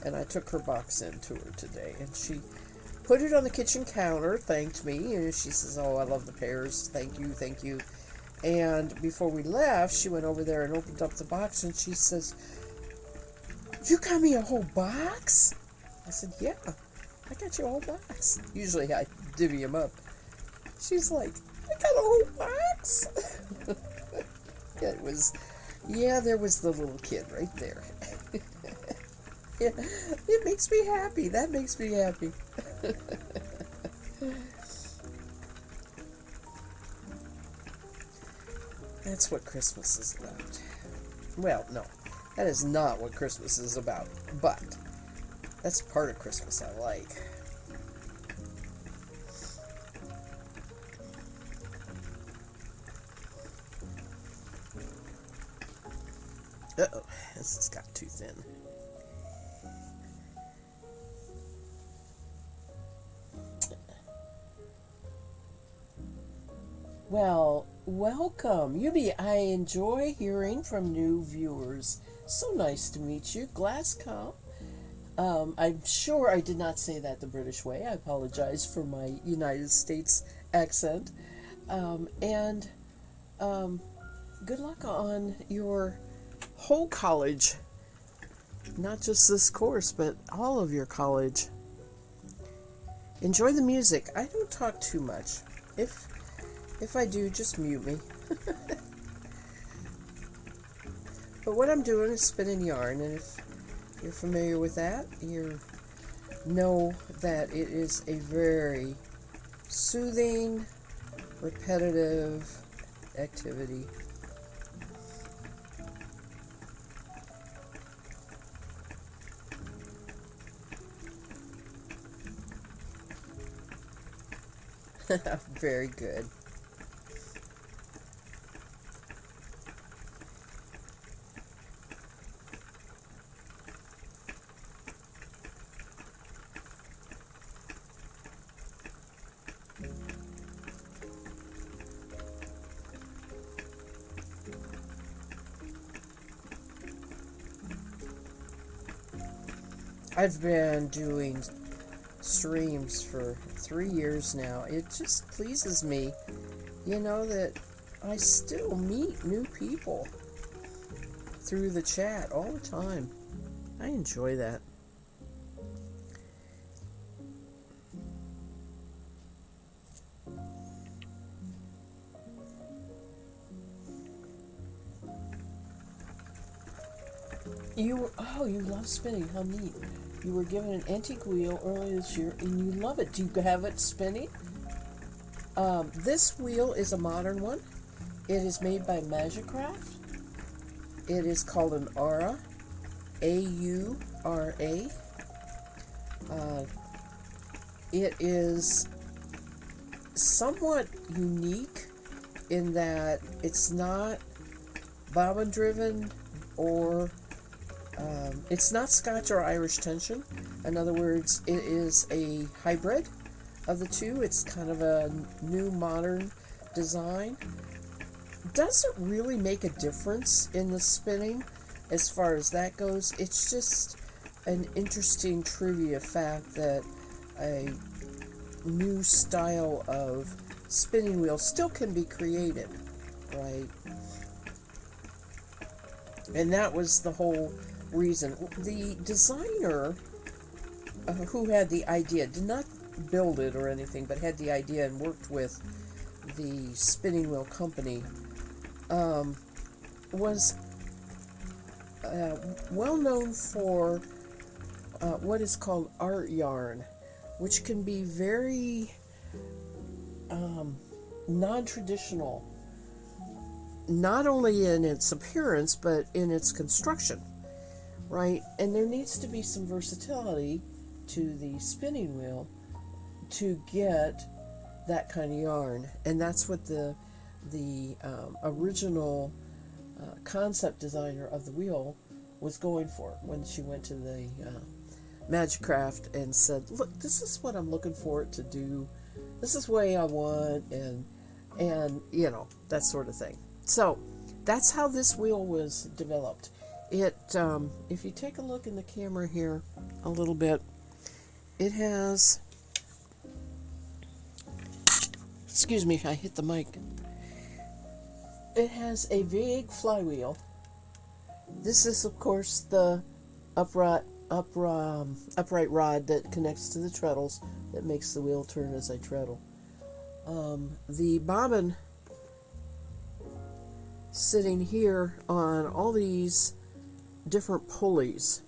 And I took her box in to her today, and she put it on the kitchen counter, thanked me, and she says, "Oh, I love the pears. Thank you, thank you." And before we left, she went over there and opened up the box, and she says, "You got me a whole box?" I said, "Yeah, I got you a whole box." Usually I divvy them up. She's like, "I got a whole box?" There was the little kid right there. Yeah, it makes me happy. That makes me happy. That's what Christmas is about. Well, no, that is not what Christmas is about, but that's part of Christmas I like. Uh-oh, this has got too thin. Well, welcome. Yubi, I enjoy hearing from new viewers. So nice to meet you. Glasgow. I'm sure I did not say that the British way. I apologize for my United States accent. And good luck on your whole college. Not just this course, but all of your college. Enjoy the music. I don't talk too much. If I do, just mute me. But what I'm doing is spinning yarn, and if you're familiar with that, you know that it is a very soothing, repetitive activity. Very good. I've been doing streams for 3 years now. It just pleases me, that I still meet new people through the chat all the time. I enjoy that. You love spinning. How neat. You were given an antique wheel earlier this year, and you love it. Do you have it spinning? This wheel is a modern one. It is made by Magicraft. It is called an Aura, A-U-R-A. It is somewhat unique in that it's not bobbin driven or it's not Scotch or Irish tension. In other words, it is a hybrid of the two. It's kind of a new modern design. Doesn't really make a difference in the spinning as far as that goes. It's just an interesting trivia fact that a new style of spinning wheel still can be created, right? And that was the whole reason. The designer who had the idea did not build it or anything, but had the idea and worked with the spinning wheel company, was well known for what is called art yarn, which can be very non-traditional, not only in its appearance but in its construction, right? And there needs to be some versatility to the spinning wheel to get that kind of yarn, and that's what the original concept designer of the wheel was going for when she went to the Magicraft and said, "Look, this is what I'm looking for it to do. This is the way I want," and you know, that sort of thing. So that's how this wheel was developed. It, if you take a look in the camera here a little bit, it has, excuse me if I hit the mic, it has a big flywheel. This is, of course, the upright rod that connects to the treadles that makes the wheel turn as I treadle. The bobbin sitting here on all these different pulleys.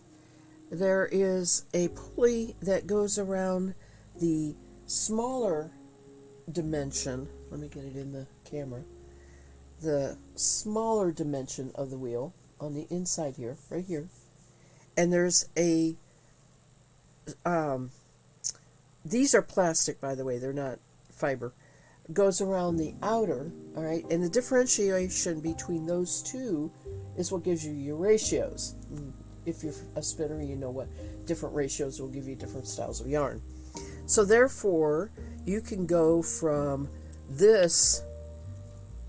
There is a pulley that goes around the smaller dimension. Let me get it in the camera. The smaller dimension of the wheel on the inside here, right here. And there's a, these are plastic, by the way, they're not fiber. Goes around the outer, all right? And the differentiation between those two is what gives you your ratios. If you're a spinner, you know what different ratios will give you different styles of yarn. So therefore, you can go from this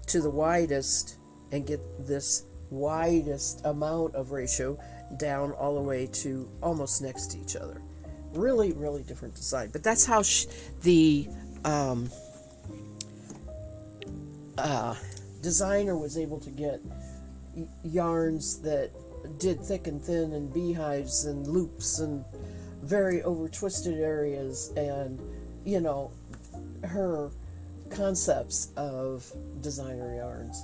to the widest and get this widest amount of ratio down all the way to almost next to each other. Really, really different design. But that's how the designer was able to get yarns that did thick and thin and beehives and loops and very over twisted areas, and you know, her concepts of designer yarns.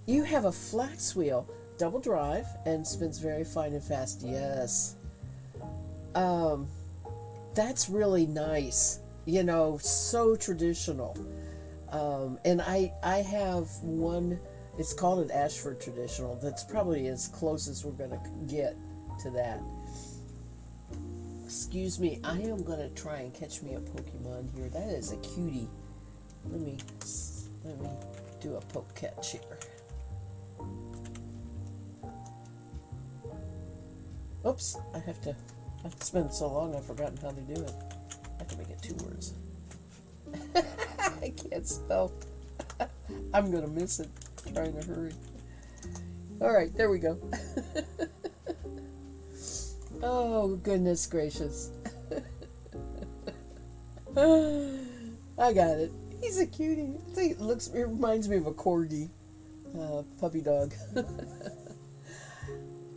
You have a flax wheel, double drive, and spins very fine and fast. Yes. That's really nice. You know, so traditional. And I have one, it's called an Ashford traditional. That's probably as close as we're going to get to that. Excuse me, I am going to try and catch me a Pokemon here. That is a cutie. Let me do a poke catch here. Oops, It's been so long I've forgotten how to do it. I have to make it 2 words. I can't spell. I'm going to miss it trying to hurry. Alright, there we go. Oh, goodness gracious. I got it. He's a cutie. It reminds me of a corgi. Puppy dog.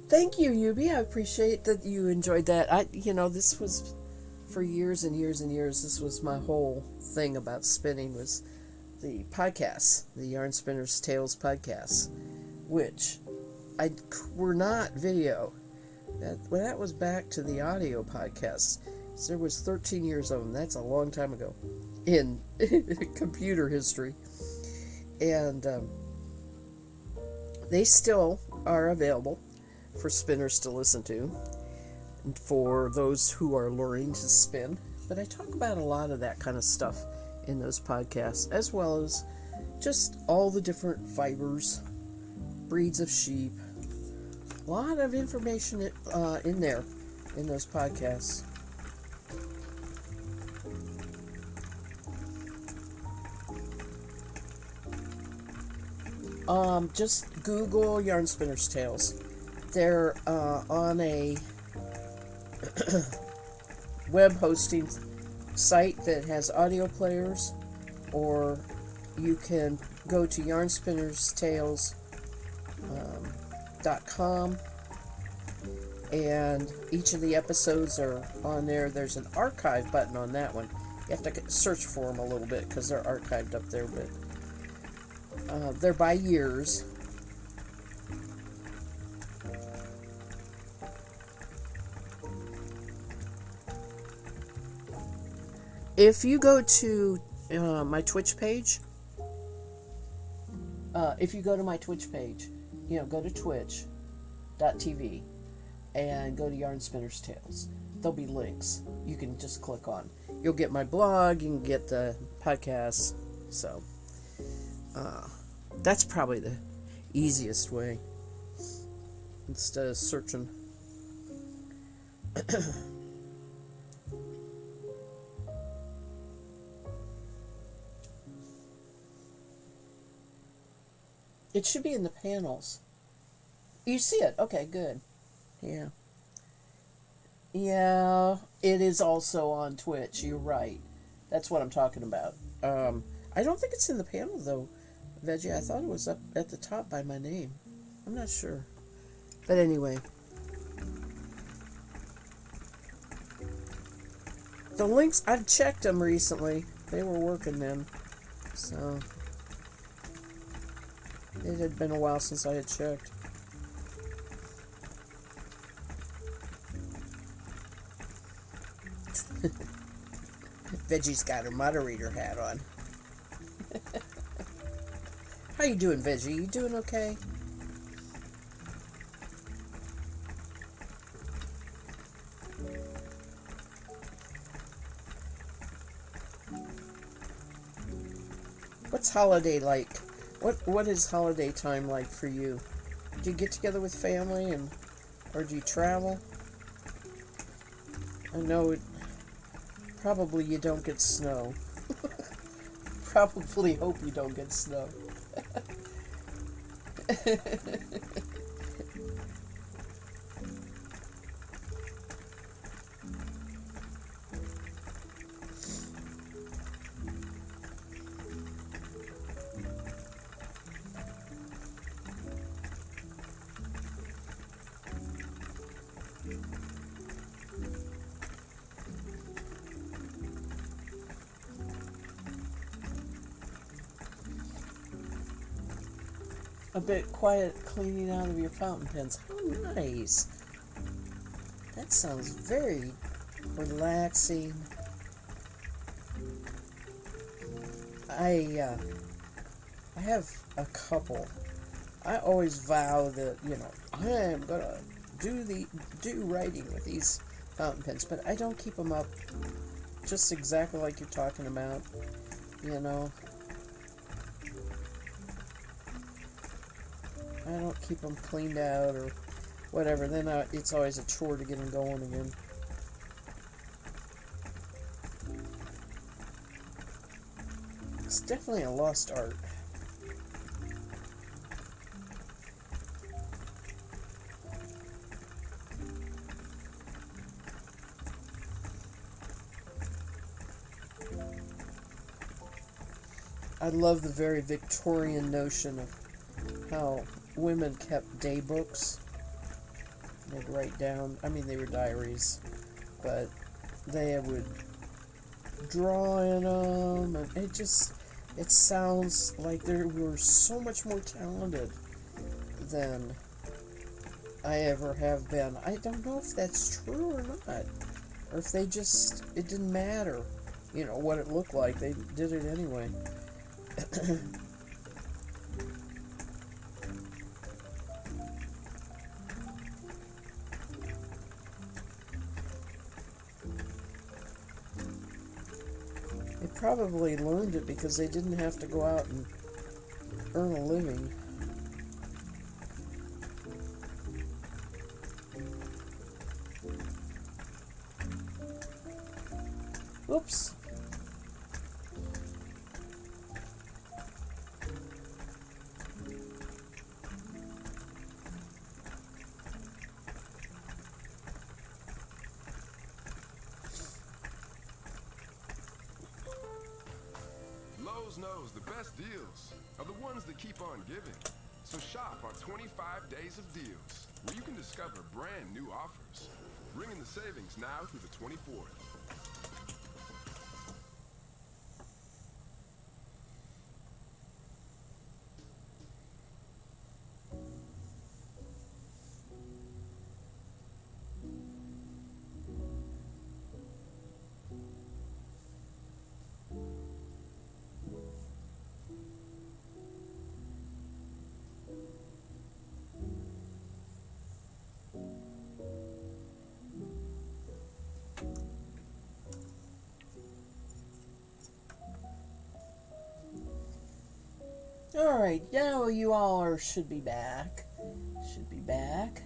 Thank you, Yubi. I appreciate that you enjoyed that. This was for years and years and years. This was my whole thing about spinning, was the podcasts, the Yarn Spinner's Tales podcast, which were not video. That was back to the audio podcasts. So there was 13 years of them. That's a long time ago in computer history. And they still are available for spinners to listen to, and for those who are learning to spin. But I talk about a lot of that kind of stuff in those podcasts, as well as just all the different fibers, breeds of sheep. A lot of information in there, in those podcasts. Just Google Yarn Spinner's Tales. They're on a web hosting site that has audio players, or you can go to Yarn Spinner's Tales veggiesgoodstuff.com, and each of the episodes are on there. There's an archive button on that one. You have to search for them a little bit because they're archived up there, but they're by years. If you go to my Twitch page, go to twitch.tv and go to Yarn Spinner's Tales. There'll be links you can just click on. You'll get my blog, you can get the podcast. So that's probably the easiest way instead of searching. It should be in the panels. You see it? Okay, good. Yeah. Yeah, it is also on Twitch. You're right. That's what I'm talking about. I don't think it's in the panel, though, Veggie. I thought it was up at the top by my name. I'm not sure. But anyway. The links, I've checked them recently. They were working then. So it had been a while since I had checked. Veggie's got her moderator hat on. How you doing, Veggie? You doing okay? What's holiday like? What is holiday time like for you? Do you get together with family or do you travel? I know probably you don't get snow. Probably hope you don't get snow. A bit quiet cleaning out of your fountain pens. How nice. That sounds very relaxing. I have a couple. I always vow that, I am gonna do writing with these fountain pens, but I don't keep them up just exactly like you're talking about, I don't keep them cleaned out or whatever. Then it's always a chore to get them going again. It's definitely a lost art. I love the very Victorian notion of how women kept day books. They'd write down, they were diaries, but they would draw in them, and it sounds like they were so much more talented than I ever have been. I don't know if that's true or not, or if it didn't matter, what it looked like. They did it anyway. They probably learned it because they didn't have to go out and earn a living. Whoops. Lowe's knows the best deals are the ones that keep on giving. So shop our 25 days of deals, where you can discover brand new offers. Bringing the savings now through the 24th. All right, now you all should be back. Should be back.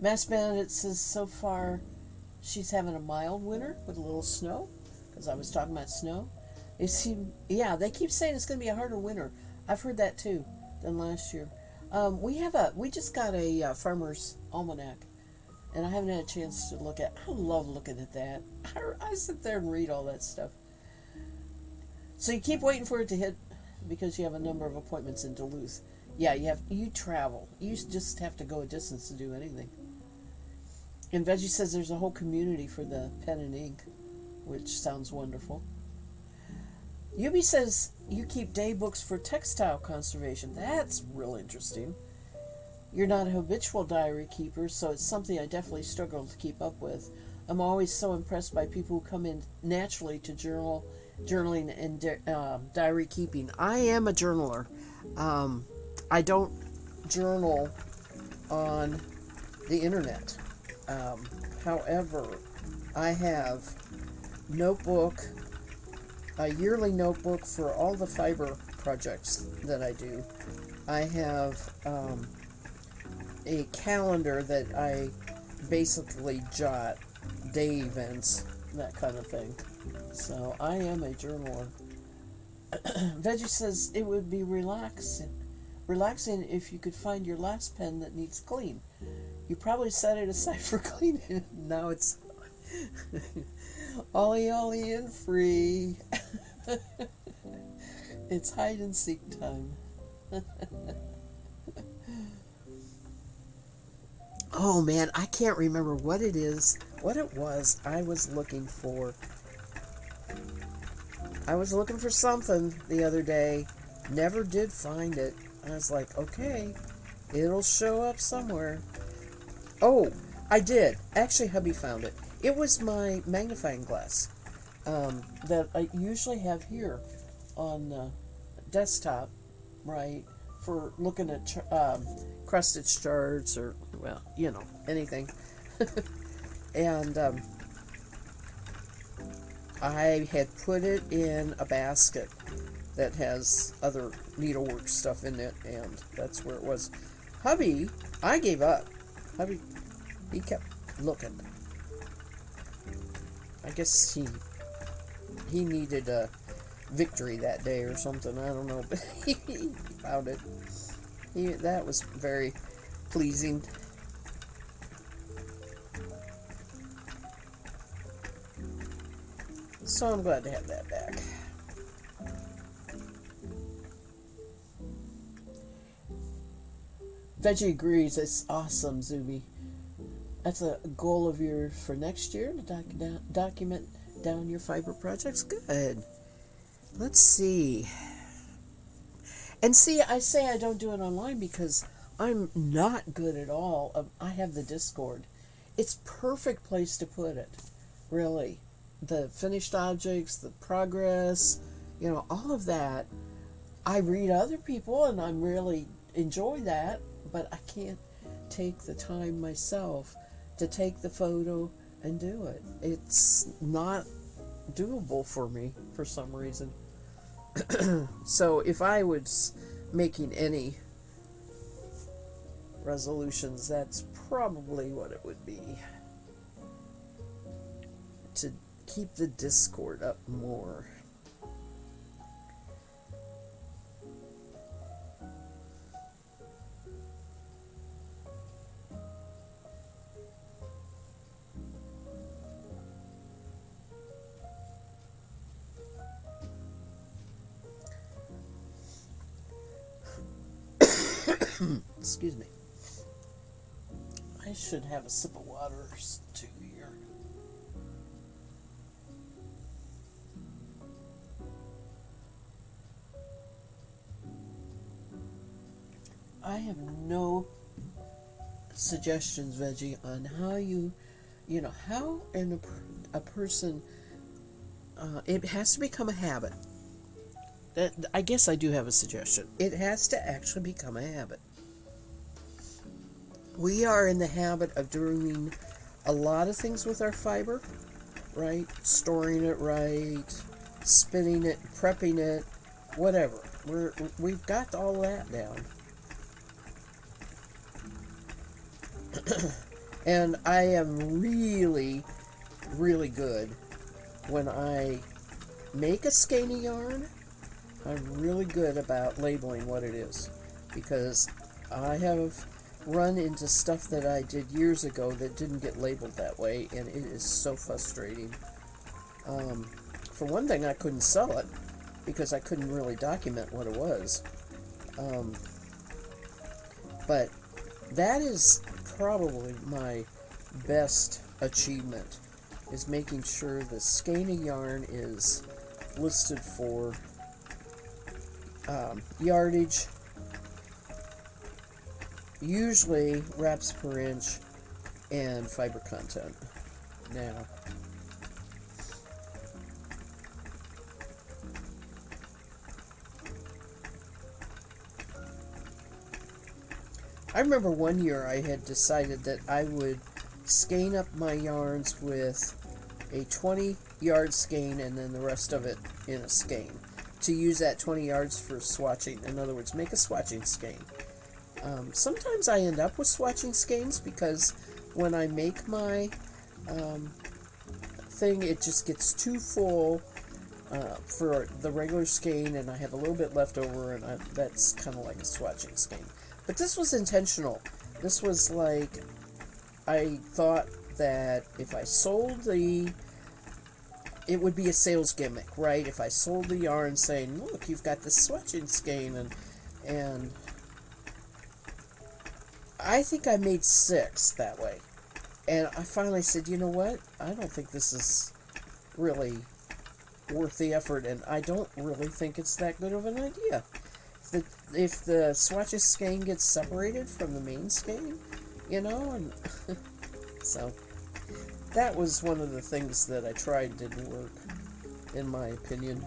Mass Bandit says so far she's having a mild winter with a little snow, because I was talking about snow. Yeah, they keep saying it's going to be a harder winter. I've heard that too than last year. We just got a farmer's almanac, and I haven't had a chance to look at. I love looking at that. I sit there and read all that stuff. So you keep waiting for it to hit because you have a number of appointments in Duluth. Yeah, you travel. You just have to go a distance to do anything. And Veggie says there's a whole community for the pen and ink, which sounds wonderful. Yubi says you keep day books for textile conservation. That's real interesting. You're not a habitual diary keeper, so it's something I definitely struggle to keep up with. I'm always so impressed by people who come in naturally to journaling and diary keeping. I am a journaler. I don't journal on the internet. However, I have a yearly notebook for all the fiber projects that I do. I have a calendar that I basically jot day events, that kind of thing. So I am a journaler. Veggie says it would be relaxing if you could find your last pen that needs clean. You probably set it aside for cleaning. Now it's ollie ollie and free. It's hide and seek time. Oh man, I can't remember what it was I was looking for. I was looking for something the other day, never did find it. I was like, okay, it'll show up somewhere. Oh, I did. Actually, hubby found it. It was my magnifying glass that I usually have here on the desktop, right, for looking at cross stitch charts or, well, anything. And I had put it in a basket that has other needlework stuff in it, and that's where it was. Hubby, I gave up. Hubby, he kept looking. I guess he needed a victory that day or something. I don't know, but he found it. That was very pleasing. So I'm glad to have that back. Veggie agrees. It's awesome, Zuby. That's a goal of yours for next year to document down your fiber projects. Good. Let's see. And see, I say I don't do it online because I'm not good at all. I have the Discord. It's perfect place to put it, really. The finished objects, the progress, all of that. I read other people and I really enjoy that, but I can't take the time myself to take the photo and do it. It's not doable for me for some reason. So if I was making any resolutions, that's probably what it would be. To keep the Discord up more. Excuse me. I should have a sip of water or two here. I have no suggestions, Veggie, on how how a person, it has to become a habit. I guess I do have a suggestion. It has to actually become a habit. We are in the habit of doing a lot of things with our fiber, right? Storing it right, spinning it, prepping it, whatever. We've got all that down. And I am really, really good when I make a skein yarn. I'm really good about labeling what it is, because I have run into stuff that I did years ago that didn't get labeled that way, and it is so frustrating. For one thing, I couldn't sell it because I couldn't really document what it was. But that is probably my best achievement, is making sure the skein of yarn is listed for yardage, usually wraps per inch, and fiber content. Now, I remember one year I had decided that I would skein up my yarns with a 20-yard skein and then the rest of it in a skein, to use that 20 yards for swatching. In other words, make a swatching skein. Sometimes I end up with swatching skeins because when I make my thing, it just gets too full for the regular skein, and I have a little bit left over, and that's kind of like a swatching skein. But this was intentional. This was like, I thought that if I sold it would be a sales gimmick, right? If I sold the yarn saying, look, you've got this swatching skein, and I think I made 6 that way. And I finally said, you know what? I don't think this is really worth the effort, and I don't really think it's that good of an idea. If the swatches skein gets separated from the main skein, and so that was one of the things that I tried didn't work, in my opinion.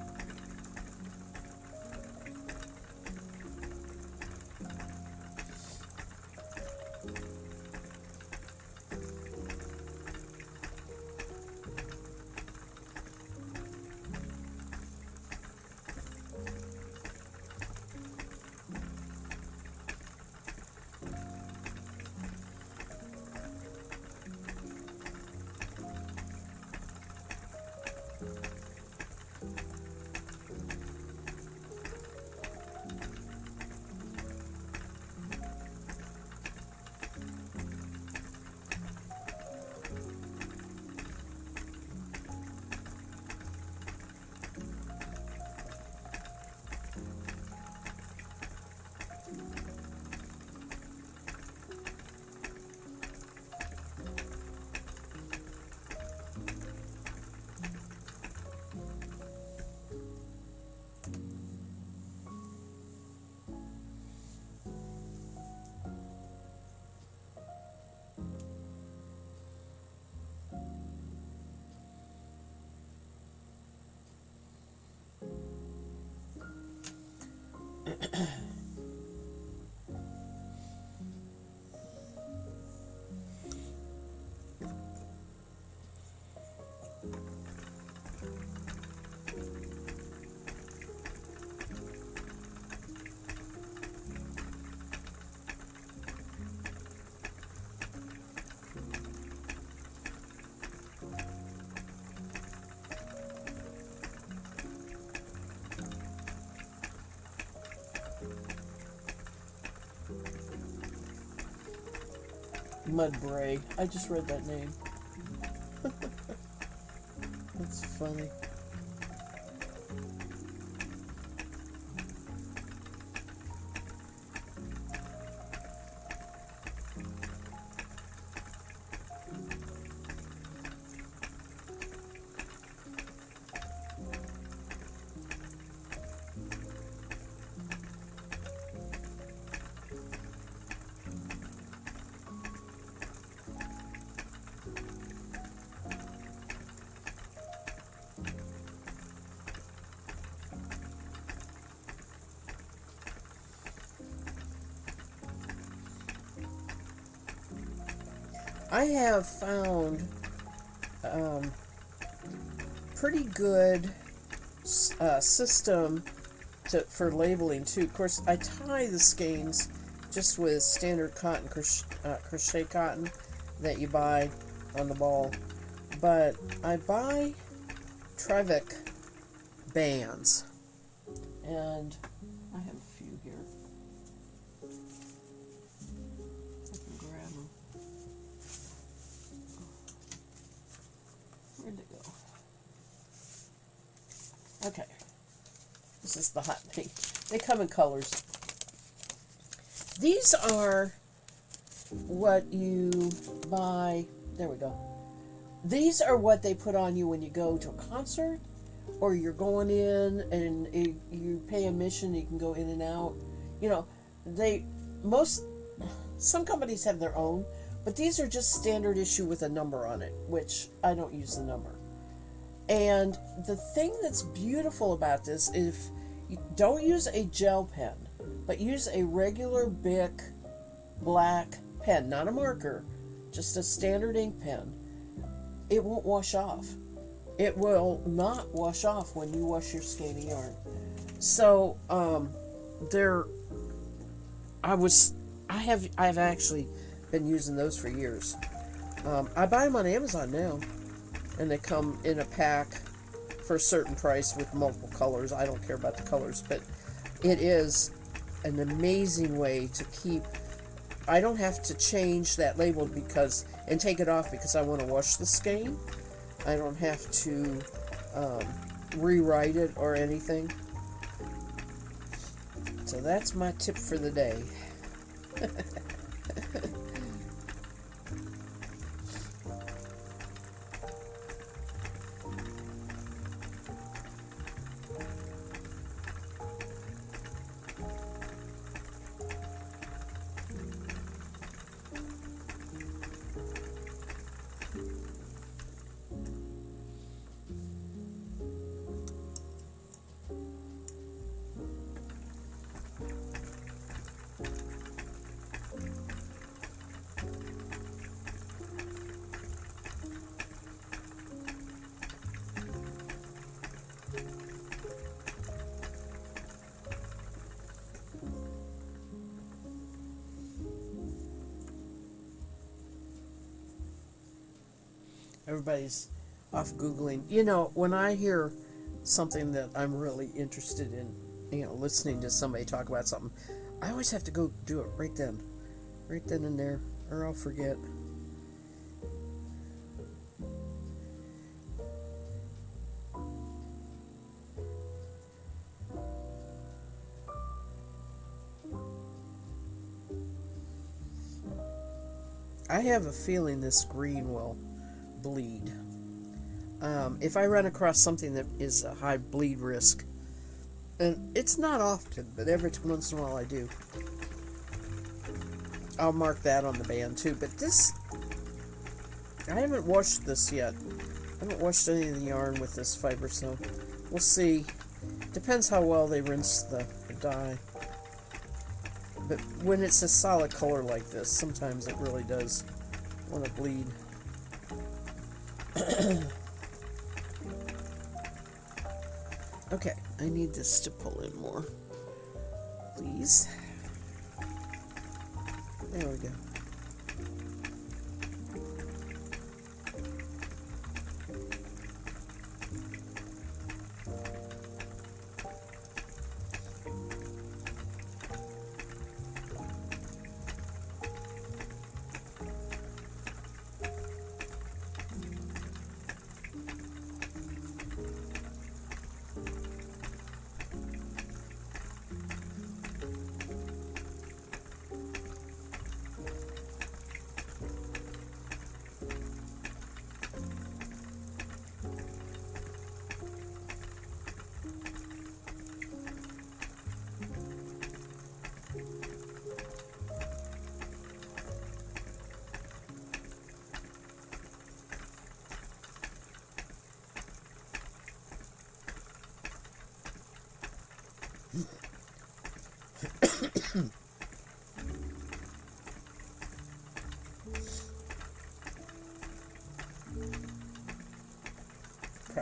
Mudbray. I just read that name. That's funny. I have found pretty good system for labeling too. Of course, I tie the skeins just with standard cotton, crochet cotton that you buy on the ball, but I buy Trevik bands, and I have a few here. I can grab them. Where'd they go? Okay. This is the hot thing. They come in colors. These are what you buy. There we go. These are what they put on you when you go to a concert, or you're going in and you pay admission. You can go in and out. You know, some companies have their own, but these are just standard issue with a number on it, which I don't use the number. And the thing that's beautiful about this is, if you don't use a gel pen, but use a regular Bic black pen, not a marker, just a standard ink pen, it won't wash off. It will not wash off when you wash your skein of yarn. So I've actually been using those for years. I buy them on Amazon now, and they come in a pack for a certain price with multiple colors. I don't care about the colors, but it is an amazing way to keep. I don't have to change that label and take it off because I want to wash the skein. I don't have to rewrite it or anything. So that's my tip for the day. Everybody's off Googling. You know, when I hear something that I'm really interested in, listening to somebody talk about something, I always have to go do it right then and there, or I'll forget. I have a feeling this green will bleed. If I run across something that is a high bleed risk, and it's not often, but every once in a while I do, I'll mark that on the band too. But this, I haven't washed this yet. I haven't washed any of the yarn with this fiber, so we'll see. Depends how well they rinse the dye. But when it's a solid color like this, sometimes it really does want to bleed. Okay, I need this to pull in more, please. There we go.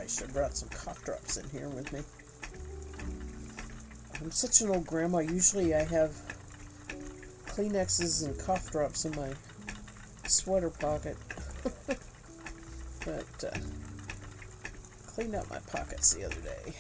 should have brought some cough drops in here with me. I'm such an old grandma. Usually I have Kleenexes and cough drops in my sweater pocket. But cleaned out my pockets the other day.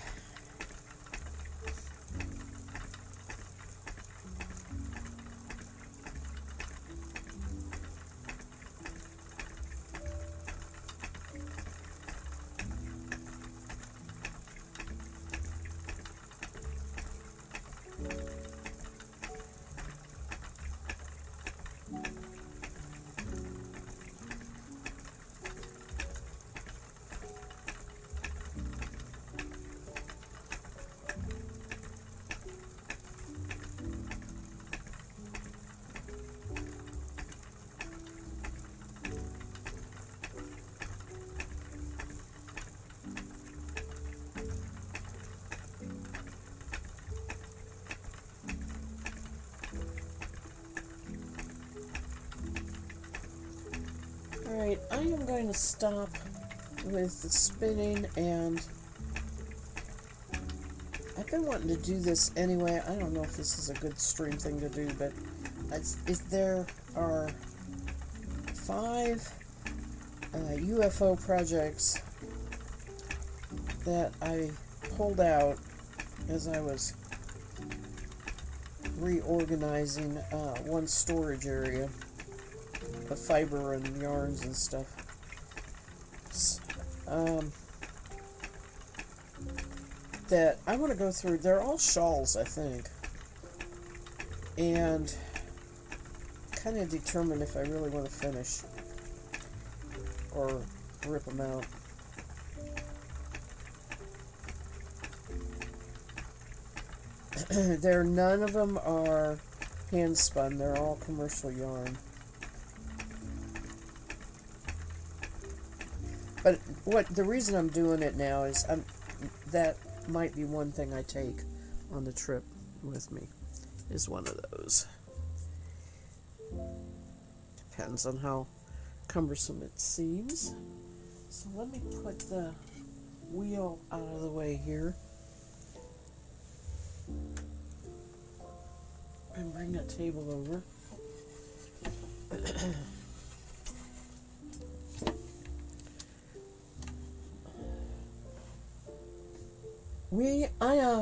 Alright, I am going to stop with the spinning, and I've been wanting to do this anyway. I don't know if this is a good stream thing to do, but there are 5 UFO projects that I pulled out as I was reorganizing one storage area of fiber and yarns and stuff. That I want to go through. They're all shawls, I think, and kind of determine if I really want to finish or rip them out. None of them are hand spun. They're all commercial yarn. But the reason I'm doing it now is that might be one thing I take on the trip with me, is one of those. Depends on how cumbersome it seems. So let me put the wheel out of the way here and bring the table over.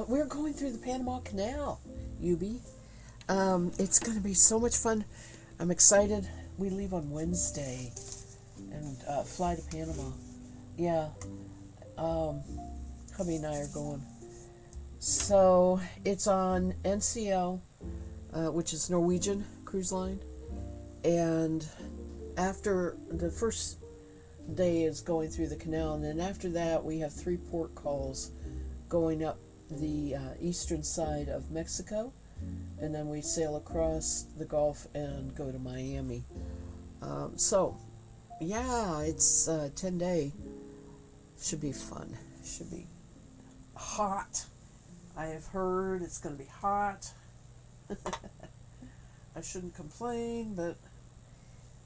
We're going through the Panama Canal, Yubi. It's going to be so much fun. I'm excited. We leave on Wednesday and fly to Panama. Yeah. Hubby and I are going. So it's on NCL, which is Norwegian Cruise Line. And after the first day is going through the canal, and then after that we have 3 port calls going up the eastern side of Mexico, and then we sail across the Gulf and go to Miami. So, yeah, it's 10-day. Should be fun. Should be hot. I have heard it's going to be hot. I shouldn't complain, but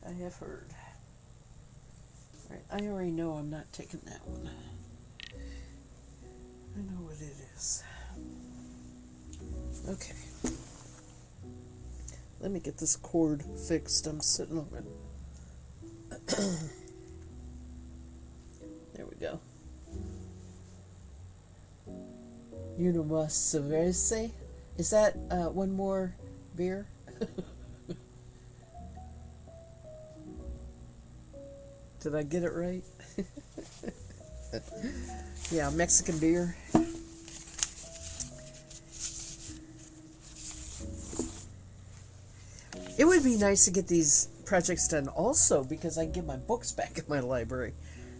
I have heard. All right, I already know I'm not taking that one. I know what it is. Okay. Let me get this cord fixed. I'm sitting on it. There we go. Uno mas cerveza. Is that one more beer? Did I get it right? Yeah, Mexican beer. It would be nice to get these projects done also, because I can get my books back in my library.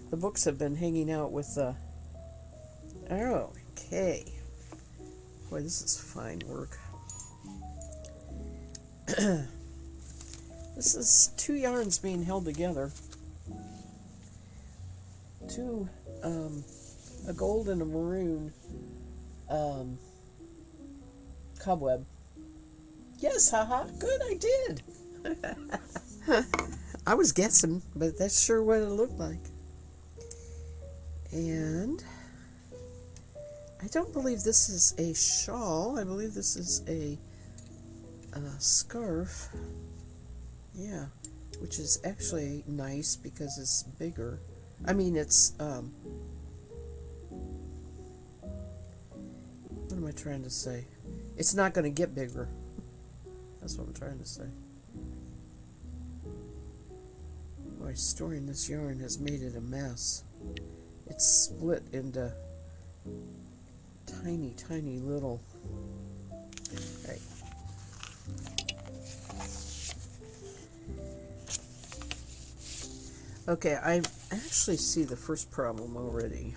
The books have been hanging out with the... Oh, okay. Boy, this is fine work. This is 2 yarns being held together. 2, a gold and a maroon cobweb. Yes, haha, good, I did. I was guessing, but that's sure what it looked like. And I don't believe this is a shawl. I believe this is a scarf. Yeah, which is actually nice because it's bigger. I mean, it's, what am I trying to say? It's not going to get bigger. That's what I'm trying to say. Boy, storing this yarn has made it a mess. It's split into tiny, tiny little... Right. Okay, I actually see the first problem already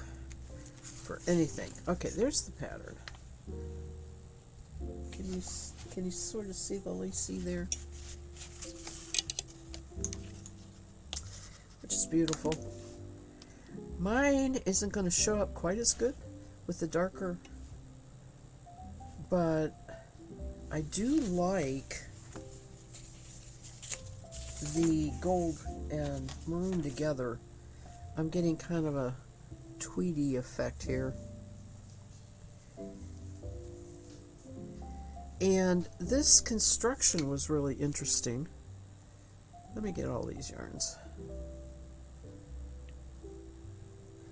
for anything. Okay, there's the pattern. Can you sort of see the lacy there? Which is beautiful. Mine isn't going to show up quite as good with the darker, but I do like the gold and maroon together. I'm getting kind of a tweedy effect here. And this construction was really interesting. Let me get all these yarns.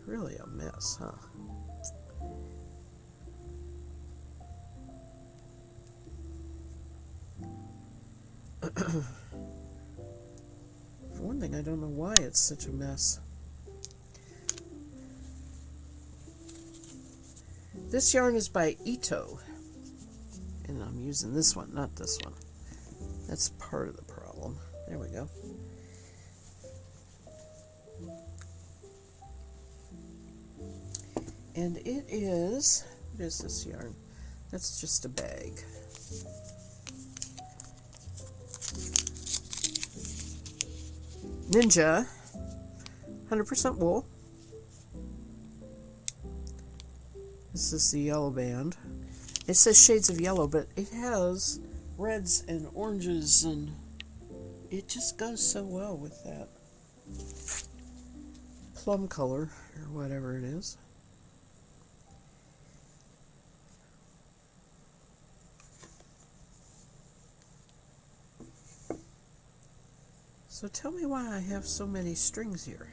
Really a mess, huh? For one thing, I don't know why it's such a mess. This yarn is by Ito. And I'm using this one, not this one. That's part of the problem. There we go. And it is, what is this yarn? That's just a bag. Ninja, 100% wool. This is the yellow band. It says shades of yellow, but it has reds and oranges, and it just goes so well with that plum color, or whatever it is. So tell me why I have so many strings here.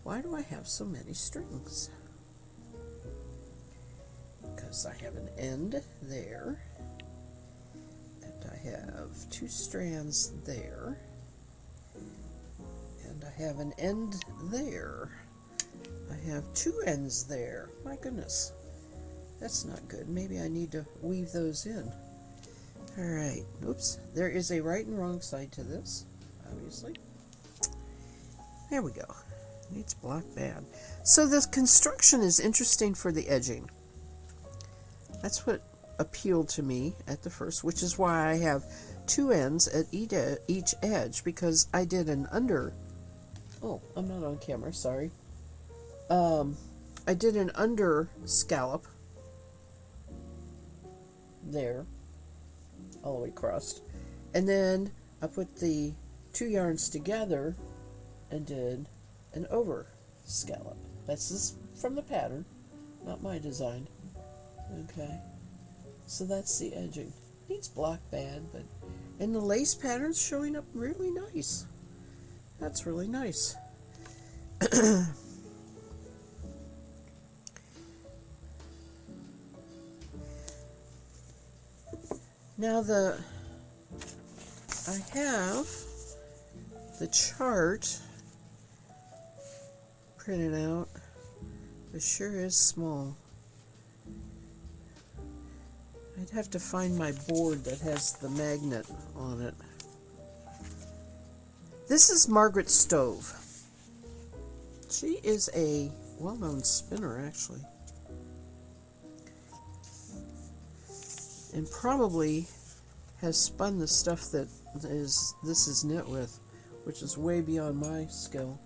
Why do I have so many strings? Because I have an end there, and I have two strands there, and I have an end there. I have two ends there. My goodness, that's not good. Maybe I need to weave those in. Alright, oops. There is a right and wrong side to this, obviously. There we go. Needs block band. So this construction is interesting for the edging. That's what appealed to me at the first, which is why I have two ends at each edge, because I did an under... Oh, I'm not on camera, sorry. I did an under scallop there, all the way across. And then I put the two yarns together and did an over scallop. That's this from the pattern, not my design. Okay, so that's the edging. Needs block band, but and the lace pattern's showing up really nice. That's really nice. Now I have the chart printed out. It sure is small. I'd have to find my board that has the magnet on it. This is Margaret Stove. She is a well-known spinner, actually. And probably has spun the stuff that this is knit with, which is way beyond my skill.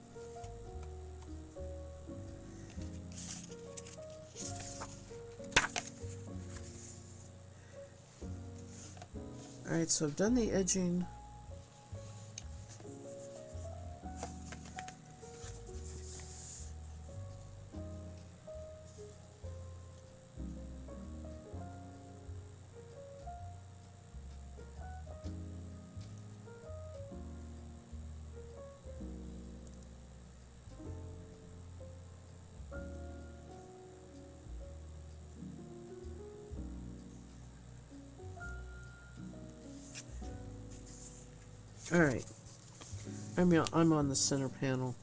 Alright, so I've done the edging. All right. I'm on the center panel.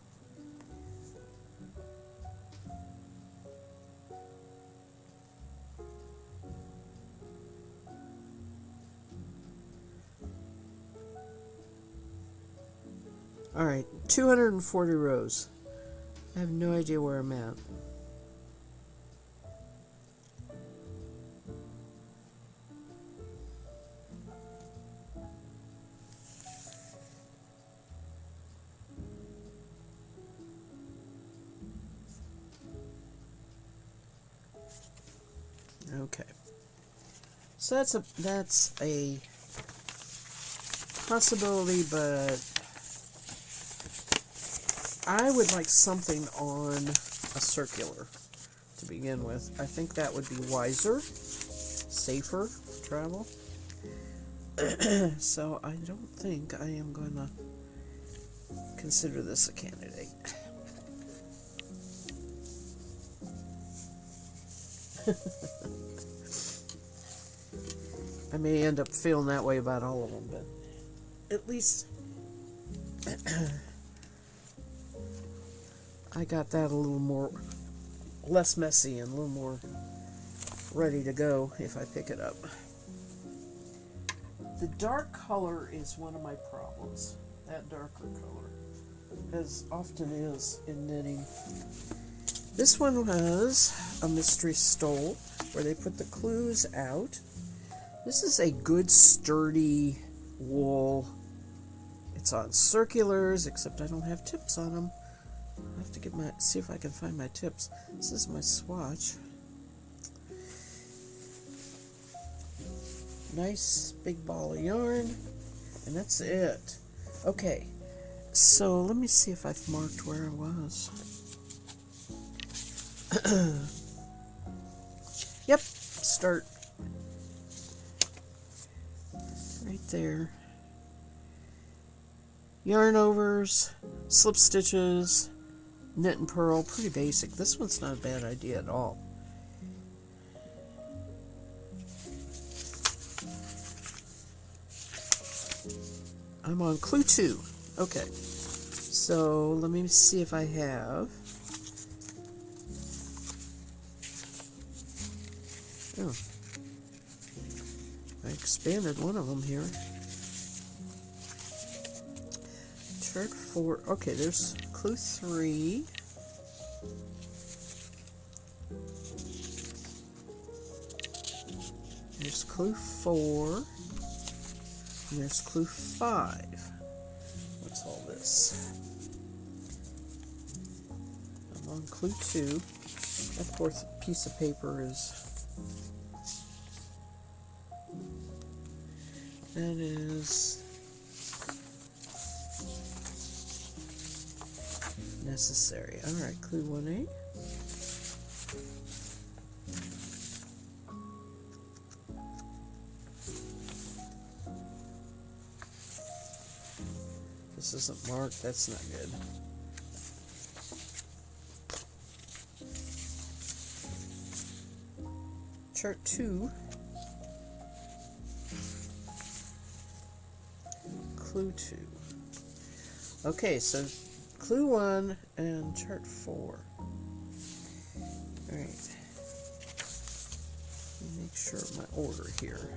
All right, 240 rows. I have no idea where I'm at. Okay. So that's a possibility, but I would like something on a circular to begin with. I think that would be wiser, safer travel. So I don't think I am going to consider this a candidate. I may end up feeling that way about all of them, but at least I got that a little more less messy and a little more ready to go if I pick it up. The dark color is one of my problems. That darker color, as often is in knitting. This one was a mystery stole where they put the clues out. This is a good sturdy wool. It's on circulars, except I don't have tips on them. I have to get see if I can find my tips. This is my swatch. Nice big ball of yarn, and that's it. Okay, so let me see if I've marked where I was. Yep, start right there. Yarn overs, slip stitches, knit and purl, pretty basic. This one's not a bad idea at all. I'm on clue 2. Okay, so let me see if I have. Oh, I expanded one of them here. Chart 4. Okay, there's clue 3. There's clue 4. And there's clue 5. What's all this? I'm on clue 2. That fourth piece of paper is. That is necessary. Alright, clue 1A. This isn't marked, that's not good. Chart 2. Clue 2. Okay, so clue 1 and chart 4. Alright. Let me make sure of my order here.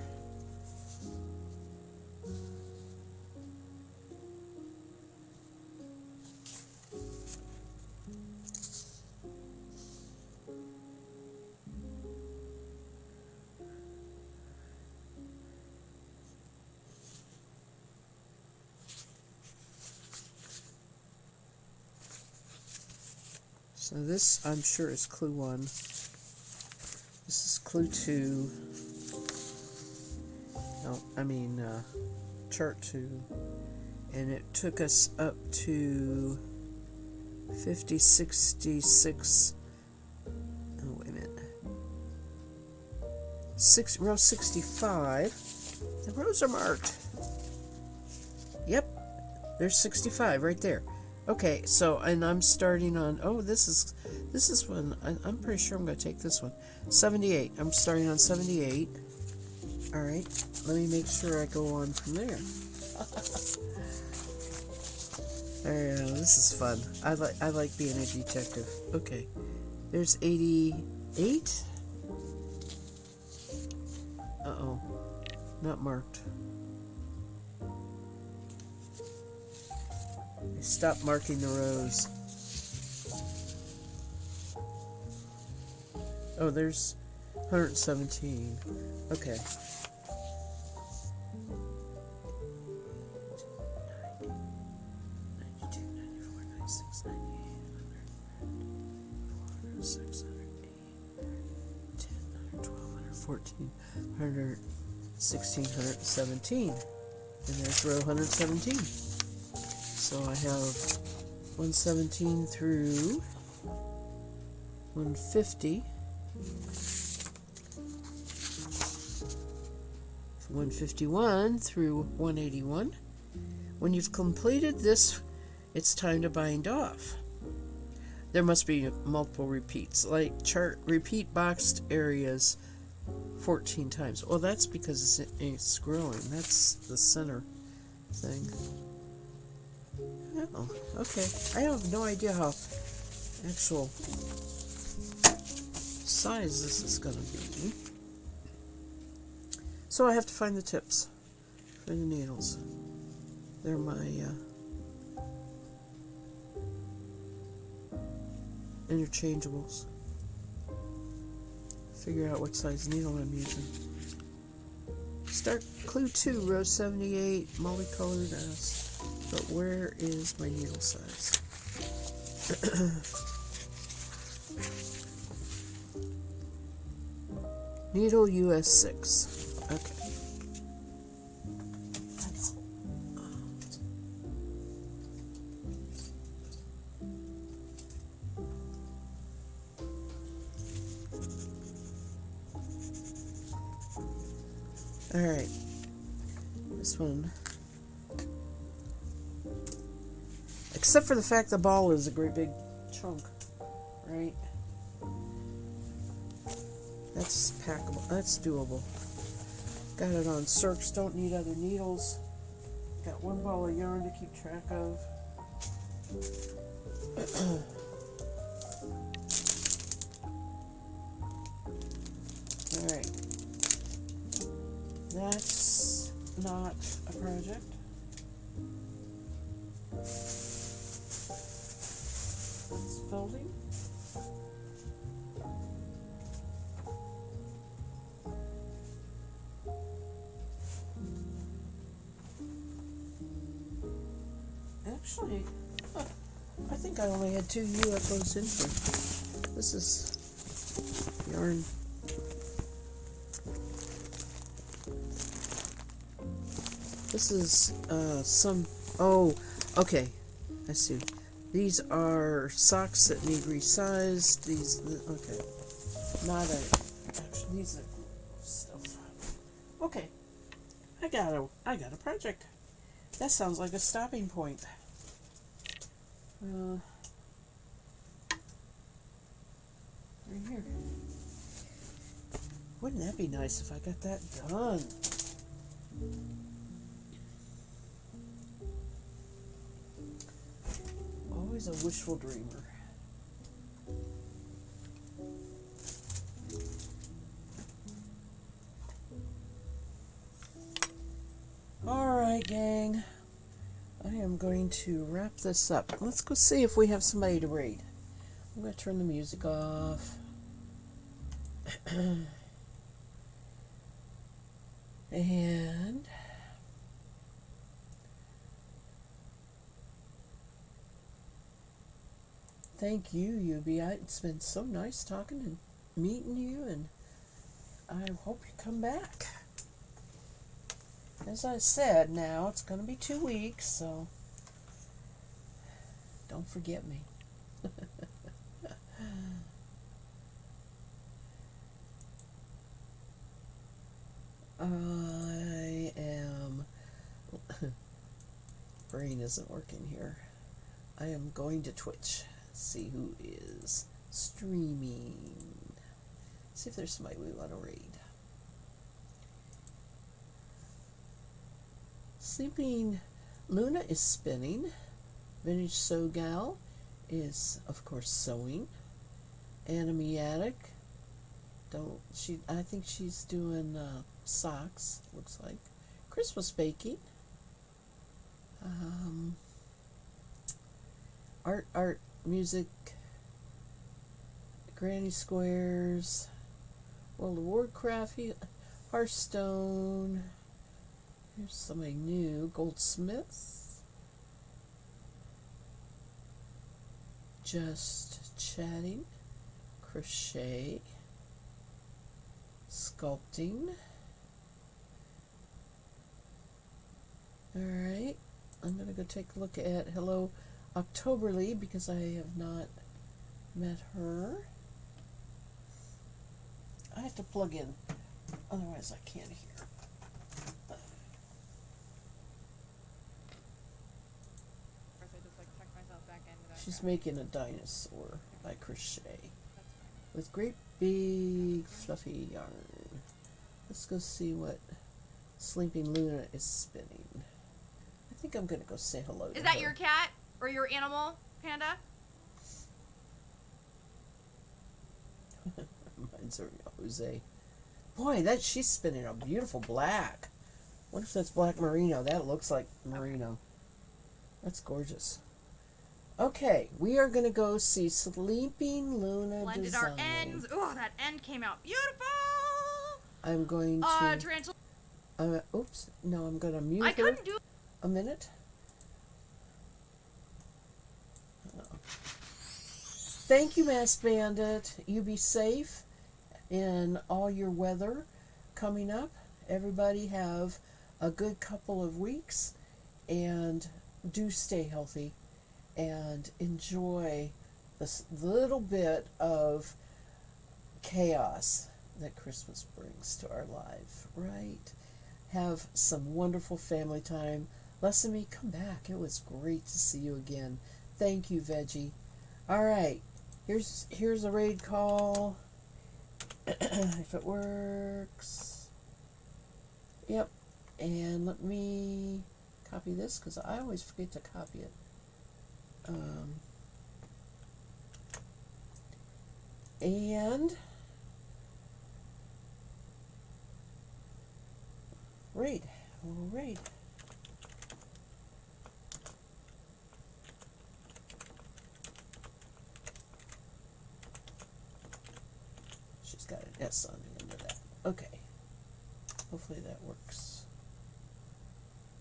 So this, I'm sure, is clue 1. This is clue 2. No, I mean, chart 2. And it took us up to 50, 66. Oh, wait a minute. Row 65. The rows are marked. Yep. There's 65 right there. Okay, so, and I'm starting on, oh, this is one, I'm pretty sure I'm going to take this one. 78, I'm starting on 78. Alright, let me make sure I go on from there. Yeah, this is fun. I like being a detective. Okay, there's 88. Uh-oh, not marked. I stopped marking the rows. Oh, there's 117. Okay. 92, 94, 96, 98, 100, 406, 108, 10, 112, 114, 116, 117. And there's row 117. So I have 117 through 150. 151 through 181. When you've completed this, it's time to bind off. There must be multiple repeats, like repeat boxed areas 14 times. Well, that's because it's growing. That's the center thing. Oh, okay. I have no idea how actual size this is going to be. So I have to find the tips for the needles. They're my interchangeables. Figure out what size needle I'm using. Start clue 2, row 78, multicolored S. But where is my needle size? Needle US 6. Okay. That's all right. This one. Except for the fact the ball is a great big chunk, right? That's packable. That's doable. Got it on circs. Don't need other needles. Got one ball of yarn to keep track of. Alright. That's not a project. That's folding. Actually, I think I only had 2 UFOs in here. This is yarn. This is some. Oh, okay. I see. These are socks that need resized. These, okay. Not a. Actually, these are stuff. Okay. I got a project. That sounds like a stopping point. Right here. Wouldn't that be nice if I got that done? Always a wishful dreamer. Alright, gang. I am going to wrap this up. Let's go see if we have somebody to read. I'm going to turn the music off. And thank you, UBI. It's been so nice talking and meeting you, and I hope you come back. As I said, now it's going to be 2 weeks, so don't forget me. I am... brain isn't working here. I am going to Twitch. See who is streaming. See if there's somebody we want to read. Sleeping Luna is spinning. Vintage Sew Gal is, of course, sewing. Anime Attic, I think she's doing socks, looks like. Christmas baking. Art, music. Granny Squares. World of Warcraft. Hearthstone. Here's somebody new. Goldsmiths. Just chatting. Crochet. Sculpting. Alright. I'm going to go take a look at Hello Octoberly because I have not met her. I have to plug in, otherwise I can't hear. She's making a dinosaur by crochet with great big fluffy yarn. Let's go see what Sleeping Luna is spinning. I think I'm gonna go say hello to Is that her. your cat or your animal, Panda? Mine's Jose. Boy, she's spinning a beautiful black. What if that's black merino? That looks like merino. That's gorgeous. Okay, we are going to go see Sleeping Luna Blended Design. our ends. Oh, that end came out beautiful. I'm going to... Tarantula. Oops. No, I'm going to mute I her couldn't do. a minute. Thank you, Mass Bandit. You be safe in all your weather coming up. Everybody have a good couple of weeks and do stay healthy and enjoy this little bit of chaos that Christmas brings to our life, right? Have some wonderful family time. Lessamy, come back. It was great to see you again. Thank you, Veggie. All right, here's a raid call. If it works. Yep. And let me copy this because I always forget to copy it. And raid. We'll raid. She's got an S on the end of that. Okay. Hopefully that works.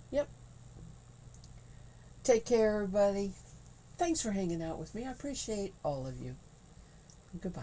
Yep. Take care, everybody. Thanks for hanging out with me. I appreciate all of you. Goodbye.